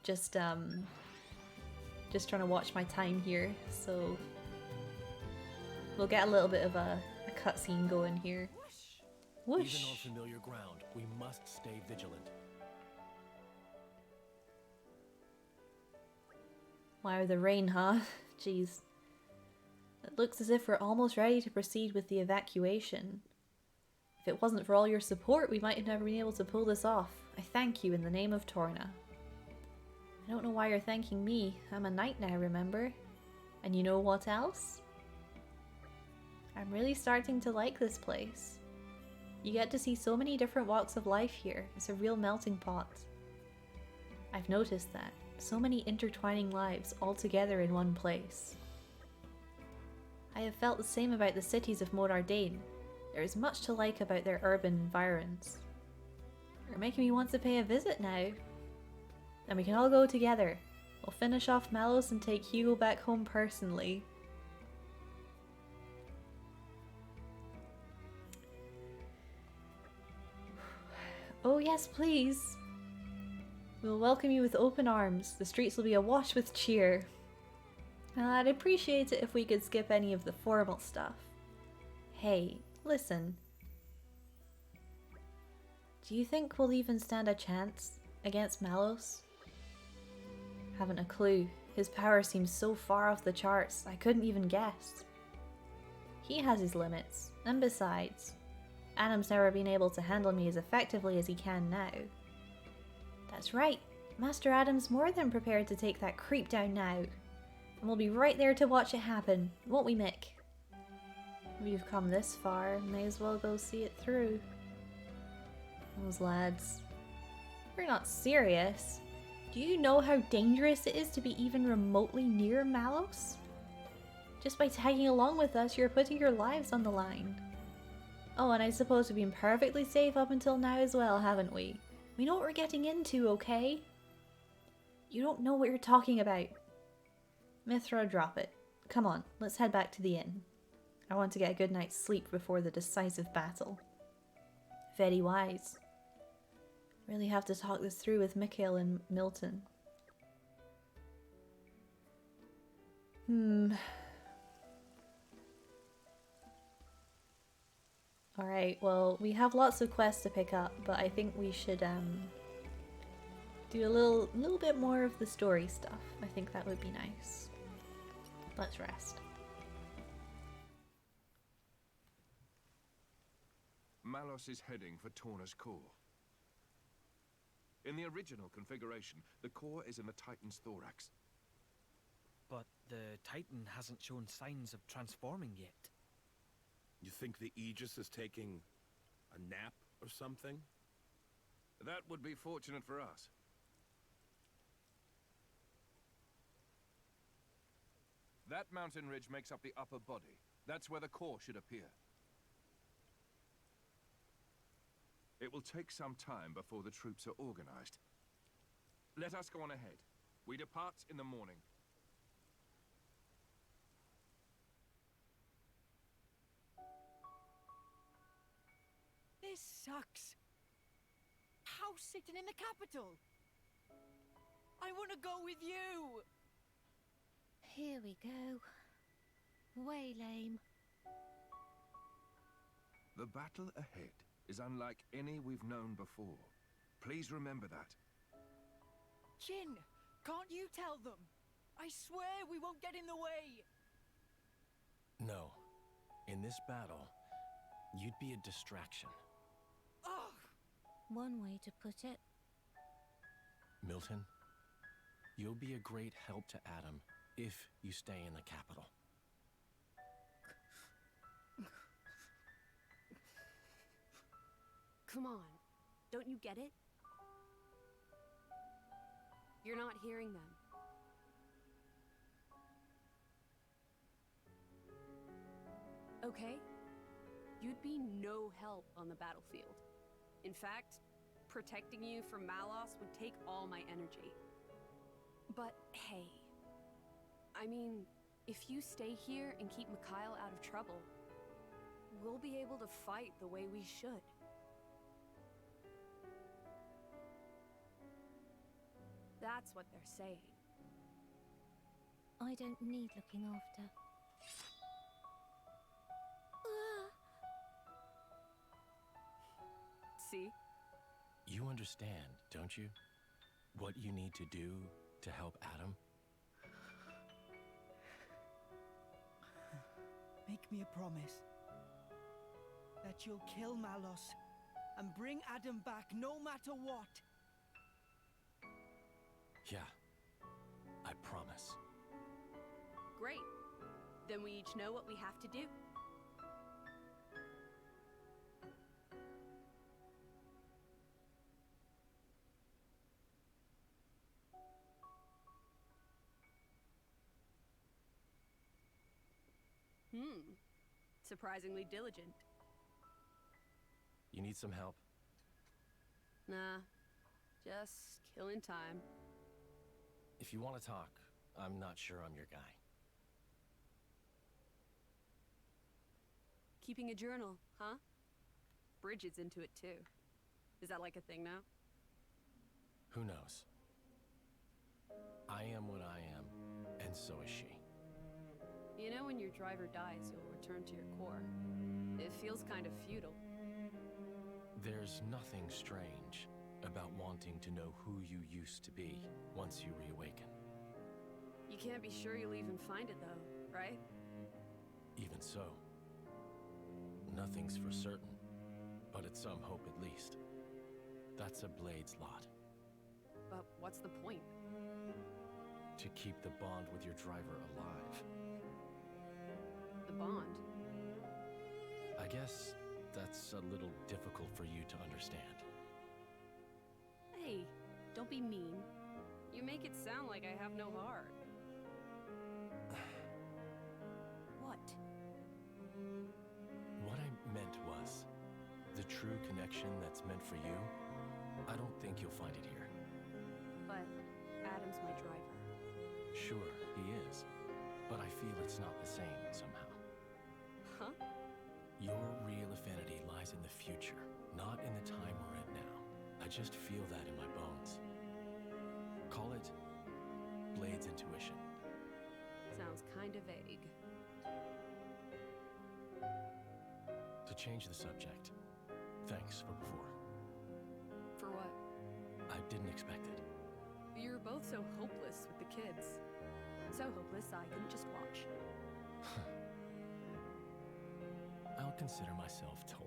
Just trying to watch my time here, so we'll get a little bit of a cutscene going here. Whoosh! Even on familiar ground, we must stay vigilant. Wow, the rain, huh? Jeez. It looks as if we're almost ready to proceed with the evacuation. If it wasn't for all your support, we might have never been able to pull this off. I thank you in the name of Torna. I don't know why you're thanking me. I'm a knight now, remember? And you know what else? I'm really starting to like this place. You get to see so many different walks of life here. It's a real melting pot. I've noticed that. So many intertwining lives all together in one place. I have felt the same about the cities of Morardain. There is much to like about their urban environs. You're making me want to pay a visit now. Then we can all go together. We'll finish off Malos and take Hugo back home personally. Oh yes, please. We'll welcome you with open arms. The streets will be awash with cheer. I'd appreciate it if we could skip any of the formal stuff. Hey, listen. Do you think we'll even stand a chance against Malos? Haven't a clue. His power seems so far off the charts, I couldn't even guess. He has his limits, and besides, Adam's never been able to handle me as effectively as he can now. That's right, Master Adam's more than prepared to take that creep down now. And we'll be right there to watch it happen, won't we, Mick? We've come this far, may as well go see it through. Those lads. You're not serious. Do you know how dangerous it is to be even remotely near Malos? Just by tagging along with us, you're putting your lives on the line. Oh, and I suppose we've been perfectly safe up until now as well, haven't we? We know what we're getting into, okay? You don't know what you're talking about. Mithra, drop it. Come on, let's head back to the inn. I want to get a good night's sleep before the decisive battle. Very wise. Really have to talk this through with Mikhail and Milton. Alright, well, we have lots of quests to pick up, but I think we should do a little bit more of the story stuff. I think that would be nice. Let's rest. Malos is heading for Torna's core. In the original configuration, the core is in the Titan's thorax. But the Titan hasn't shown signs of transforming yet. You think the Aegis is taking a nap or something? That would be fortunate for us. That mountain ridge makes up the upper body. That's where the core should appear. It will take some time before the troops are organized. Let us go on ahead. We depart in the morning. This sucks. House sitting in the capital. I want to go with you. Here we go. Way lame. The battle ahead is unlike any we've known before. Please remember that. Jin, can't you tell them? I swear we won't get in the way. No. In this battle, you'd be a distraction. Ugh! One way to put it. Milton, you'll be a great help to Adam if you stay in the capital. Come on. Don't you get it? You're not hearing them. Okay? You'd be no help on the battlefield. In fact, protecting you from Malos would take all my energy. But hey, I mean, if you stay here and keep Mikhail out of trouble, we'll be able to fight the way we should. That's what they're saying. I don't need looking after. See? You understand, don't you? What you need to do to help Adam? Make me a promise. That you'll kill Malos and bring Adam back no matter what. Yeah, I promise. Great. Then we each know what we have to do. Surprisingly diligent. You need some help? Nah, just killing time. If you want to talk, I'm not sure I'm your guy. Keeping a journal, huh? Bridget's into it too. Is that like a thing now? Who knows? I am what I am, and so is she. You know when your driver dies, you'll return to your core. It feels kind of futile. There's nothing strange about wanting to know who you used to be once you reawaken. You can't be sure you'll even find it though, right? Even so, nothing's for certain, but it's some hope at least. That's a Blade's lot. But what's the point? To keep the bond with your driver alive. The bond? I guess that's a little difficult for you to understand. Hey, don't be mean. You make it sound like I have no heart. What? What I meant was, the true connection that's meant for you, I don't think you'll find it here. But Adam's my driver. Sure, he is. But I feel it's not the same somehow. Huh? Your real affinity lies in the future, not in the time we're in now. I just feel that in my bones. Call it Blade's intuition. Sounds kinda vague. To change the subject, thanks for before. For what? I didn't expect it. You were both so hopeless with the kids. So hopeless I couldn't just watch. I'll consider myself told.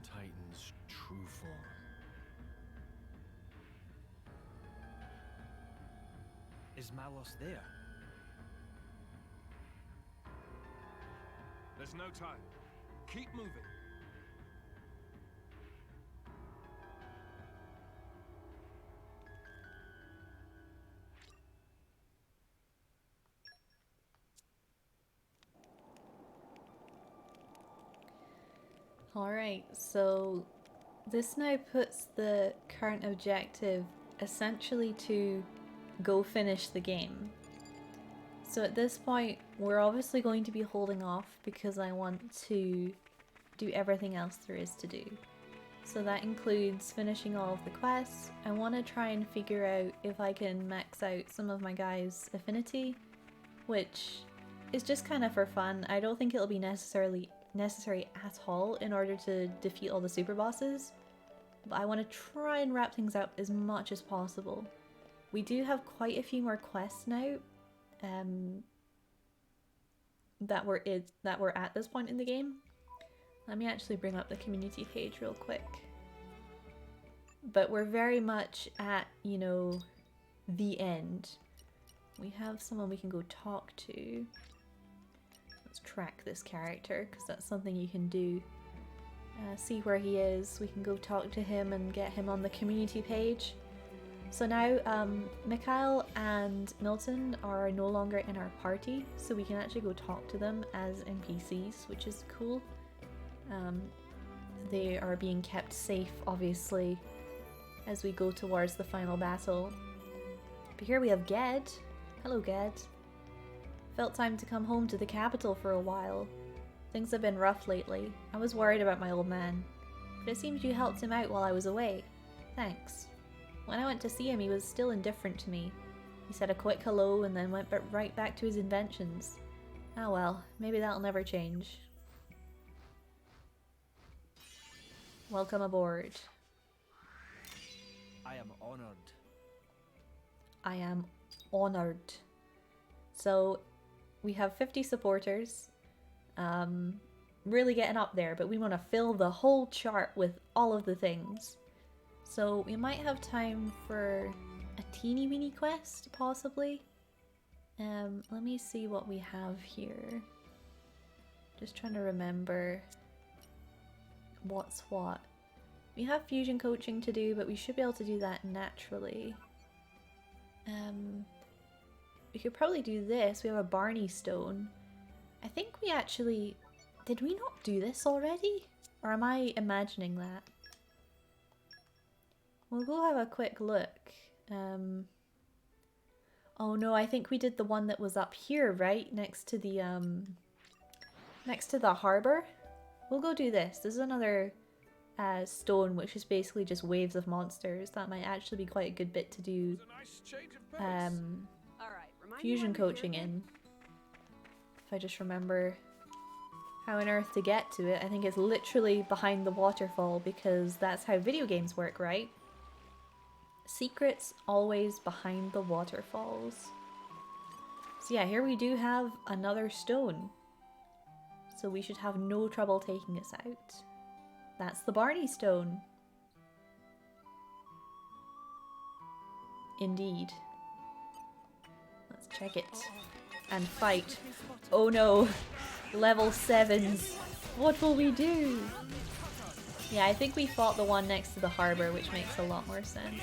Titan's true form. Is Malos there? There's no time. Keep moving. Alright, so this now puts the current objective essentially to go finish the game. So at this point, we're obviously going to be holding off because I want to do everything else there is to do. So that includes finishing all of the quests. I want to try and figure out if I can max out some of my guys' affinity, which is just kind of for fun. I don't think it'll be necessary at all in order to defeat all the super bosses, but I want to try and wrap things up as much as possible. We do have quite a few more quests now that we're at this point in the game. Let me actually bring up the community page real quick. But we're very much at, you know, the end. We have someone we can go talk to. Let's track this character, because that's something you can do. See where he is. We can go talk to him and get him on the community page. So now, Mikhail and Milton are no longer in our party, so we can actually go talk to them as NPCs, which is cool. They are being kept safe, obviously, as we go towards the final battle. But here we have Ged. Hello, Ged. Felt time to come home to the capital for a while. Things have been rough lately. I was worried about my old man, but it seems you helped him out while I was away. Thanks. When I went to see him, he was still indifferent to me. He said a quick hello and then went right back to his inventions. Ah well, maybe that'll never change. Welcome aboard. I am honored. I am honored. So, we have 50 supporters. Really getting up there, but we want to fill the whole chart with all of the things. So, we might have time for a teeny weeny quest, possibly. Let me see what we have here. Just trying to remember what's what. We have fusion coaching to do, but we should be able to do that naturally. We could probably do this. We have a Barney stone. I think we actually... Did we not do this already? Or am I imagining that? We'll go have a quick look. Oh no, I think we did the one that was up here, right? Next to the harbor. We'll go do this. This is another stone, which is basically just waves of monsters. That might actually be quite a good bit to do fusion coaching in. If I just remember how on earth to get to it. I think it's literally behind the waterfall, because that's how video games work, right? Secrets always behind the waterfalls. So yeah, here we do have another stone. So we should have no trouble taking us out. That's the Barney stone. Indeed. Let's check it. And fight. Oh no. Level 7s. What will we do? Yeah, I think we fought the one next to the harbor, which makes a lot more sense.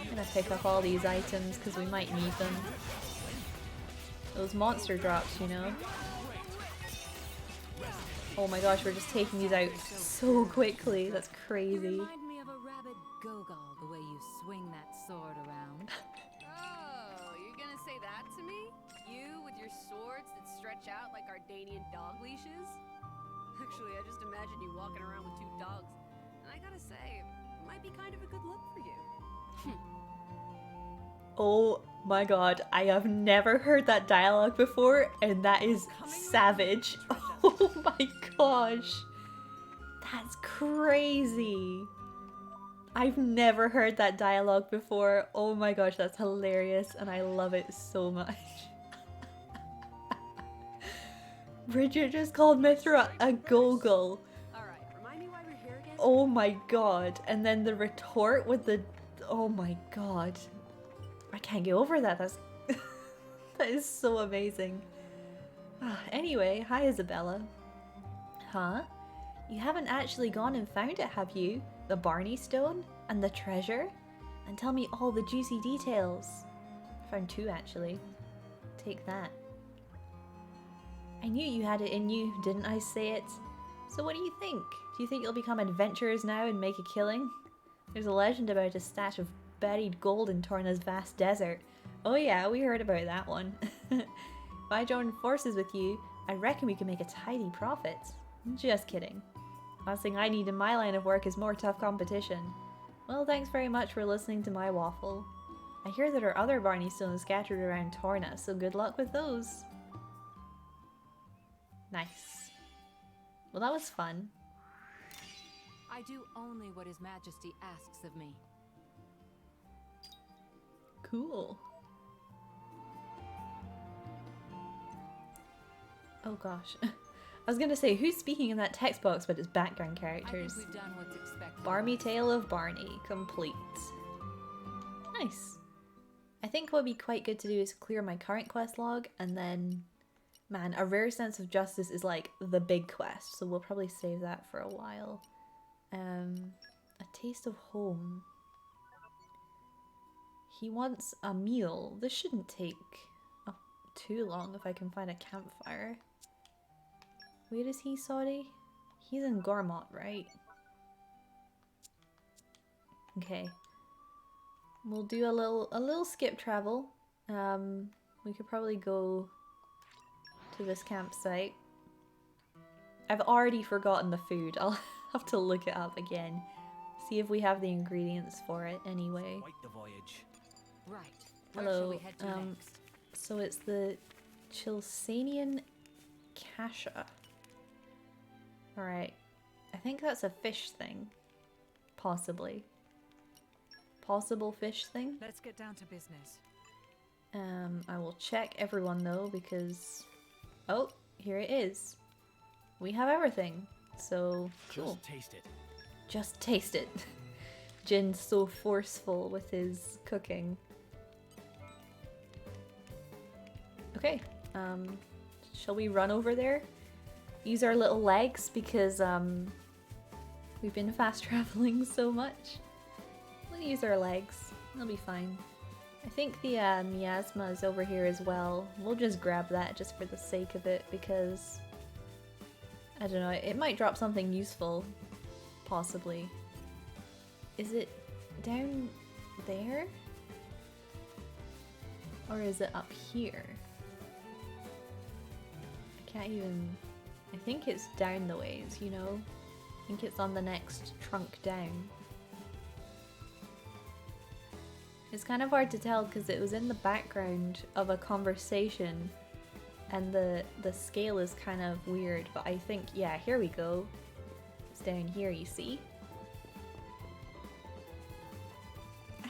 I'm gonna pick up all these items because we might need them. Those monster drops, you know? Oh my gosh, we're just taking these out so quickly. That's crazy. You remind me of a rabid Gogol, the way you swing that sword around. Oh, you're gonna say that to me? You with your swords that stretch out like Ardanian dog leashes? Actually, I just imagine you walking around with 2 dogs. And I gotta say, it might be kind of a good look for you. Oh my god, I have never heard that dialogue before, and that is savage. Oh my gosh. That's crazy. I've never heard that dialogue before. Oh my gosh, that's hilarious, and I love it so much. Bridget just called Mithra a Gogol. Alright, remind me why Oh my god. And then the retort with the... Oh my god. I can't get over that. That's... that is so amazing. Anyway, hi Isabella. Huh? You haven't actually gone and found it, have you? The Barney Stone? And the treasure? And tell me all the juicy details. I found 2 actually. Take that. I knew you had it in you, didn't I say it? So what do you think? Do you think you'll become adventurers now and make a killing? There's a legend about a stash of buried gold in Torna's vast desert. Oh yeah, we heard about that one. If I join forces with you, I reckon we can make a tidy profit. Just kidding. Last thing I need in my line of work is more tough competition. Well, thanks very much for listening to my waffle. I hear there are other Barney stones scattered around Torna, so good luck with those. Nice. Well, that was fun. I do only what His Majesty asks of me. Cool. Oh gosh. I was gonna say, who's speaking in that text box, but it's background characters. I think we've done what's expected. Barmy Tale of Barney, complete. Nice. I think what would be quite good to do is clear my current quest log, and then, man, a rare sense of justice is like the big quest, so we'll probably save that for a while. A taste of home. He wants a meal. This shouldn't take too long if I can find a campfire. Where is he, sorry? He's in Gormott, right? Okay. We'll do a little skip travel. We could probably go to this campsite. I've already forgotten the food. I'll have to look it up again. See if we have the ingredients for it anyway. Quite the voyage. Right. Where shall Hello. we head to next? So it's the Chilsanian Kasha. Alright. I think that's a fish thing. Possibly. Possible fish thing. Let's get down to business. I will check everyone though because... Oh, here it is. We have everything. So, cool. Just taste it. Just taste it. Jin's so forceful with his cooking. Okay, shall we run over there? Use our little legs because we've been fast traveling so much. We'll use our legs. It'll be fine. I think the miasma is over here as well. We'll just grab that just for the sake of it because I don't know, it might drop something useful. Possibly. Is it down there? Or is it up here? I can't even... I think it's down the ways, you know? I think it's on the next trunk down. It's kind of hard to tell because it was in the background of a conversation and the scale is kind of weird, but I think, yeah, here we go. It's down here, you see?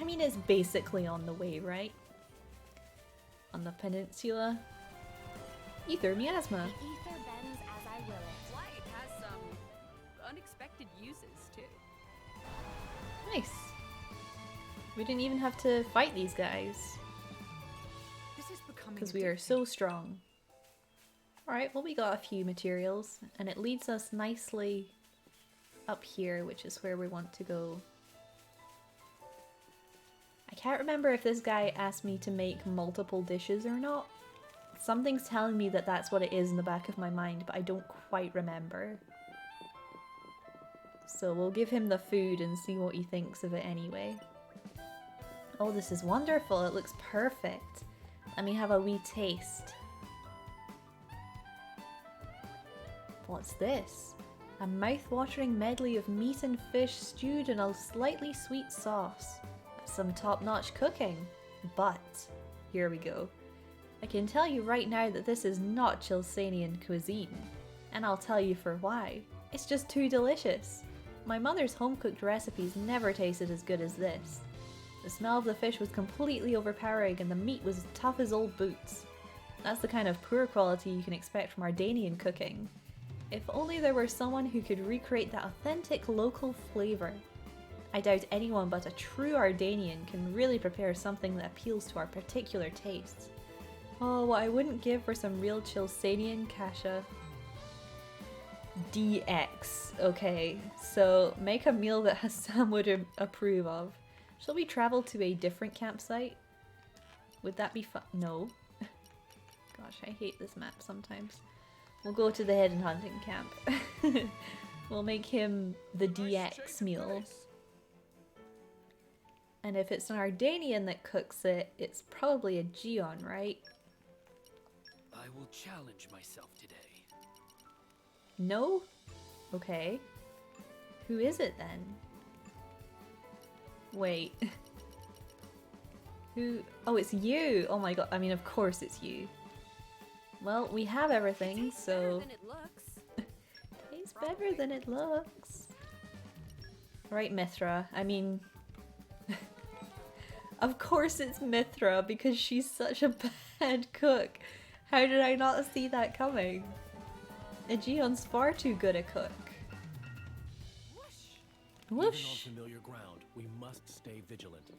I mean, it's basically on the way, right? On the peninsula. Ether miasma. The ether bends as I will it. Light has some unexpected uses, too. Nice. We didn't even have to fight these guys. This is becoming Because we are so strong. Alright, well we got a few materials. And it leads us nicely up here, which is where we want to go. I can't remember if this guy asked me to make multiple dishes or not. Something's telling me that that's what it is in the back of my mind, but I don't quite remember. So we'll give him the food and see what he thinks of it anyway. Oh, this is wonderful. It looks perfect. Let me have a wee taste. What's this? A mouth-watering medley of meat and fish stewed in a slightly sweet sauce. Some top-notch cooking. But, here we go. I can tell you right now that this is not Chilsanian cuisine. And I'll tell you for why. It's just too delicious. My mother's home-cooked recipes never tasted as good as this. The smell of the fish was completely overpowering and the meat was tough as old boots. That's the kind of poor quality you can expect from Ardanian cooking. If only there were someone who could recreate that authentic local flavor. I doubt anyone but a true Ardanian can really prepare something that appeals to our particular tastes. Oh, what I wouldn't give for some real Chilsanian kasha. DX. Okay, so make a meal that Hassan would approve of. Shall we travel to a different campsite? Would that be fun? No. Gosh, I hate this map sometimes. We'll go to the hidden hunting camp. We'll make him the DX meal. And if it's an Ardanian that cooks it, it's probably a Geon, right? I will challenge myself today. No? Okay. Who is it then? Wait. Who? Oh, it's you! Oh my god, I mean, of course it's you. Well, we have everything, so... Better than it looks. Tastes better than it looks. Right, Mithra. I mean... Of course it's Mithra, because she's such a bad cook. How did I not see that coming? Aegeon's far too good a cook. Even on Whoosh! familiar ground, we must stay vigilant.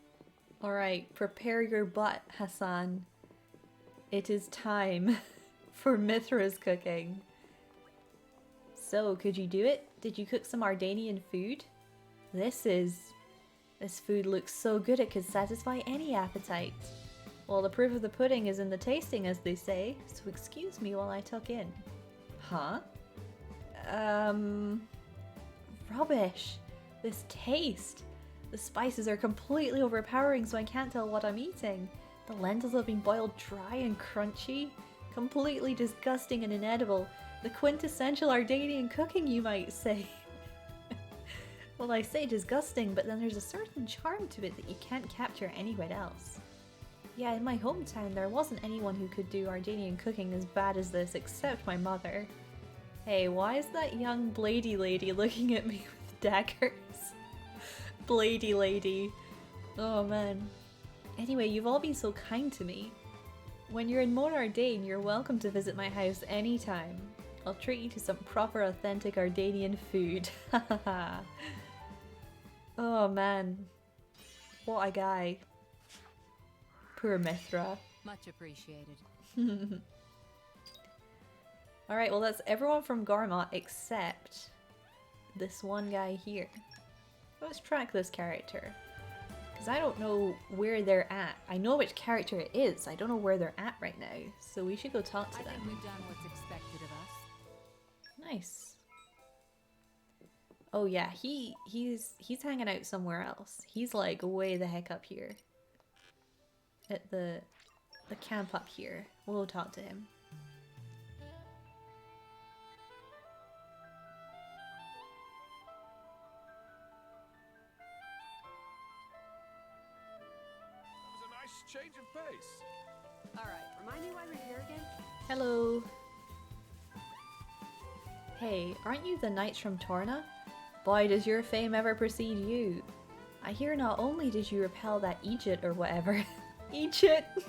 Alright, prepare your butt, Hassan. It is time for Mithra's cooking. So, could you do it? Did you cook some Ardanian food? This food looks so good it could satisfy any appetite. Well, the proof of the pudding is in the tasting, as they say, so excuse me while I tuck in. Huh? Rubbish. This taste. The spices are completely overpowering, so I can't tell what I'm eating. The lentils have been boiled dry and crunchy. Completely disgusting and inedible. The quintessential Ardanian cooking, you might say. Well, I say disgusting, but then there's a certain charm to it that you can't capture anywhere else. Yeah, in my hometown there wasn't anyone who could do Ardanian cooking as bad as this except my mother. Hey, why is that young Blady lady looking at me with daggers? Blady lady. Oh man. Anyway, you've all been so kind to me. When you're in Mona Ardane, you're welcome to visit my house anytime. I'll treat you to some proper authentic Ardanian food. Oh man. What a guy. Poor Mithra. Much appreciated. Alright, well that's everyone from Gormott except this one guy here. Let's track this character. Because I don't know where they're at. I know which character it is. I don't know where they're at right now. So we should go talk to I them. think we've done what's expected of us. Nice. Oh yeah, he's hanging out somewhere else. He's like way the heck up here. At the camp up here. We'll talk to him. That was a nice change of pace. Alright, remind me why we're here again? Hello. Hey, aren't you the knights from Torna? Boy, does your fame ever precede you. I hear not only did you repel that Egypt or whatever. Egypt!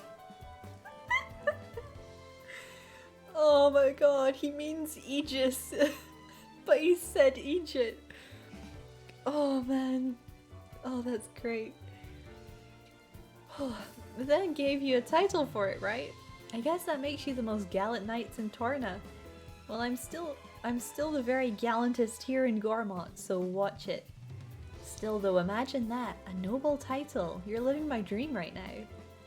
Oh my god, he means Aegis. But he said Egypt. Oh man. Oh, that's great. But then gave you a title for it, right? I guess that makes you the most gallant knights in Torna. Well, I'm still the very gallantest here in Gormott, so watch it. Still though, imagine that, a noble title. You're living my dream right now.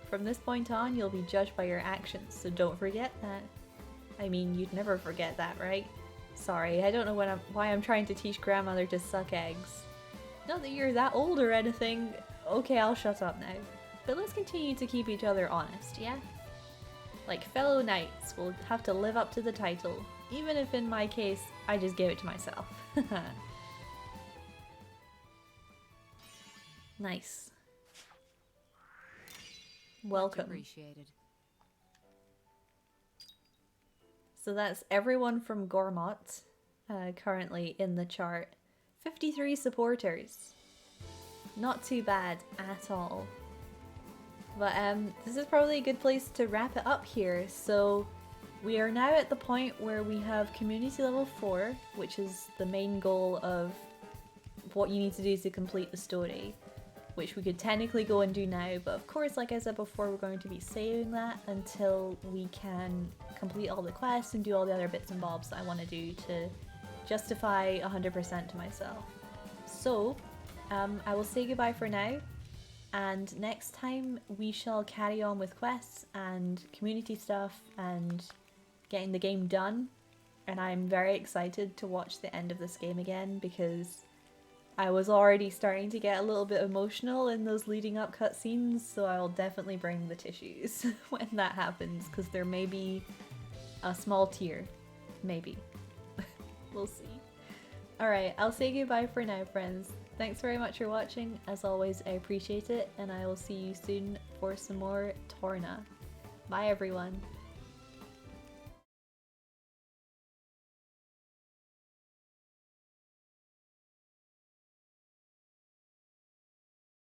From this point on, you'll be judged by your actions, so don't forget that. I mean, you'd never forget that, right? Sorry, I don't know why I'm trying to teach grandmother to suck eggs. Not that you're that old or anything. Okay, I'll shut up now. But let's continue to keep each other honest, yeah? Like fellow knights, we'll have to live up to the title. Even if in my case, I just gave it to myself. Nice. Welcome. Much appreciated. So that's everyone from Gormott currently in the chart. 53 supporters. Not too bad at all. But this is probably a good place to wrap it up here. So we are now at the point where we have community level 4, which is the main goal of what you need to do to complete the story, which we could technically go and do now, but of course, like I said before, we're going to be saving that until we can complete all the quests and do all the other bits and bobs that I want to do to justify 100% to myself. So, I will say goodbye for now, and next time we shall carry on with quests and community stuff and getting the game done, and I'm very excited to watch the end of this game again because I was already starting to get a little bit emotional in those leading up cutscenes, so I'll definitely bring the tissues when that happens, because there may be a small tear. Maybe. We'll see. Alright, I'll say goodbye for now, friends. Thanks very much for watching. As always, I appreciate it, and I will see you soon for some more Torna. Bye, everyone.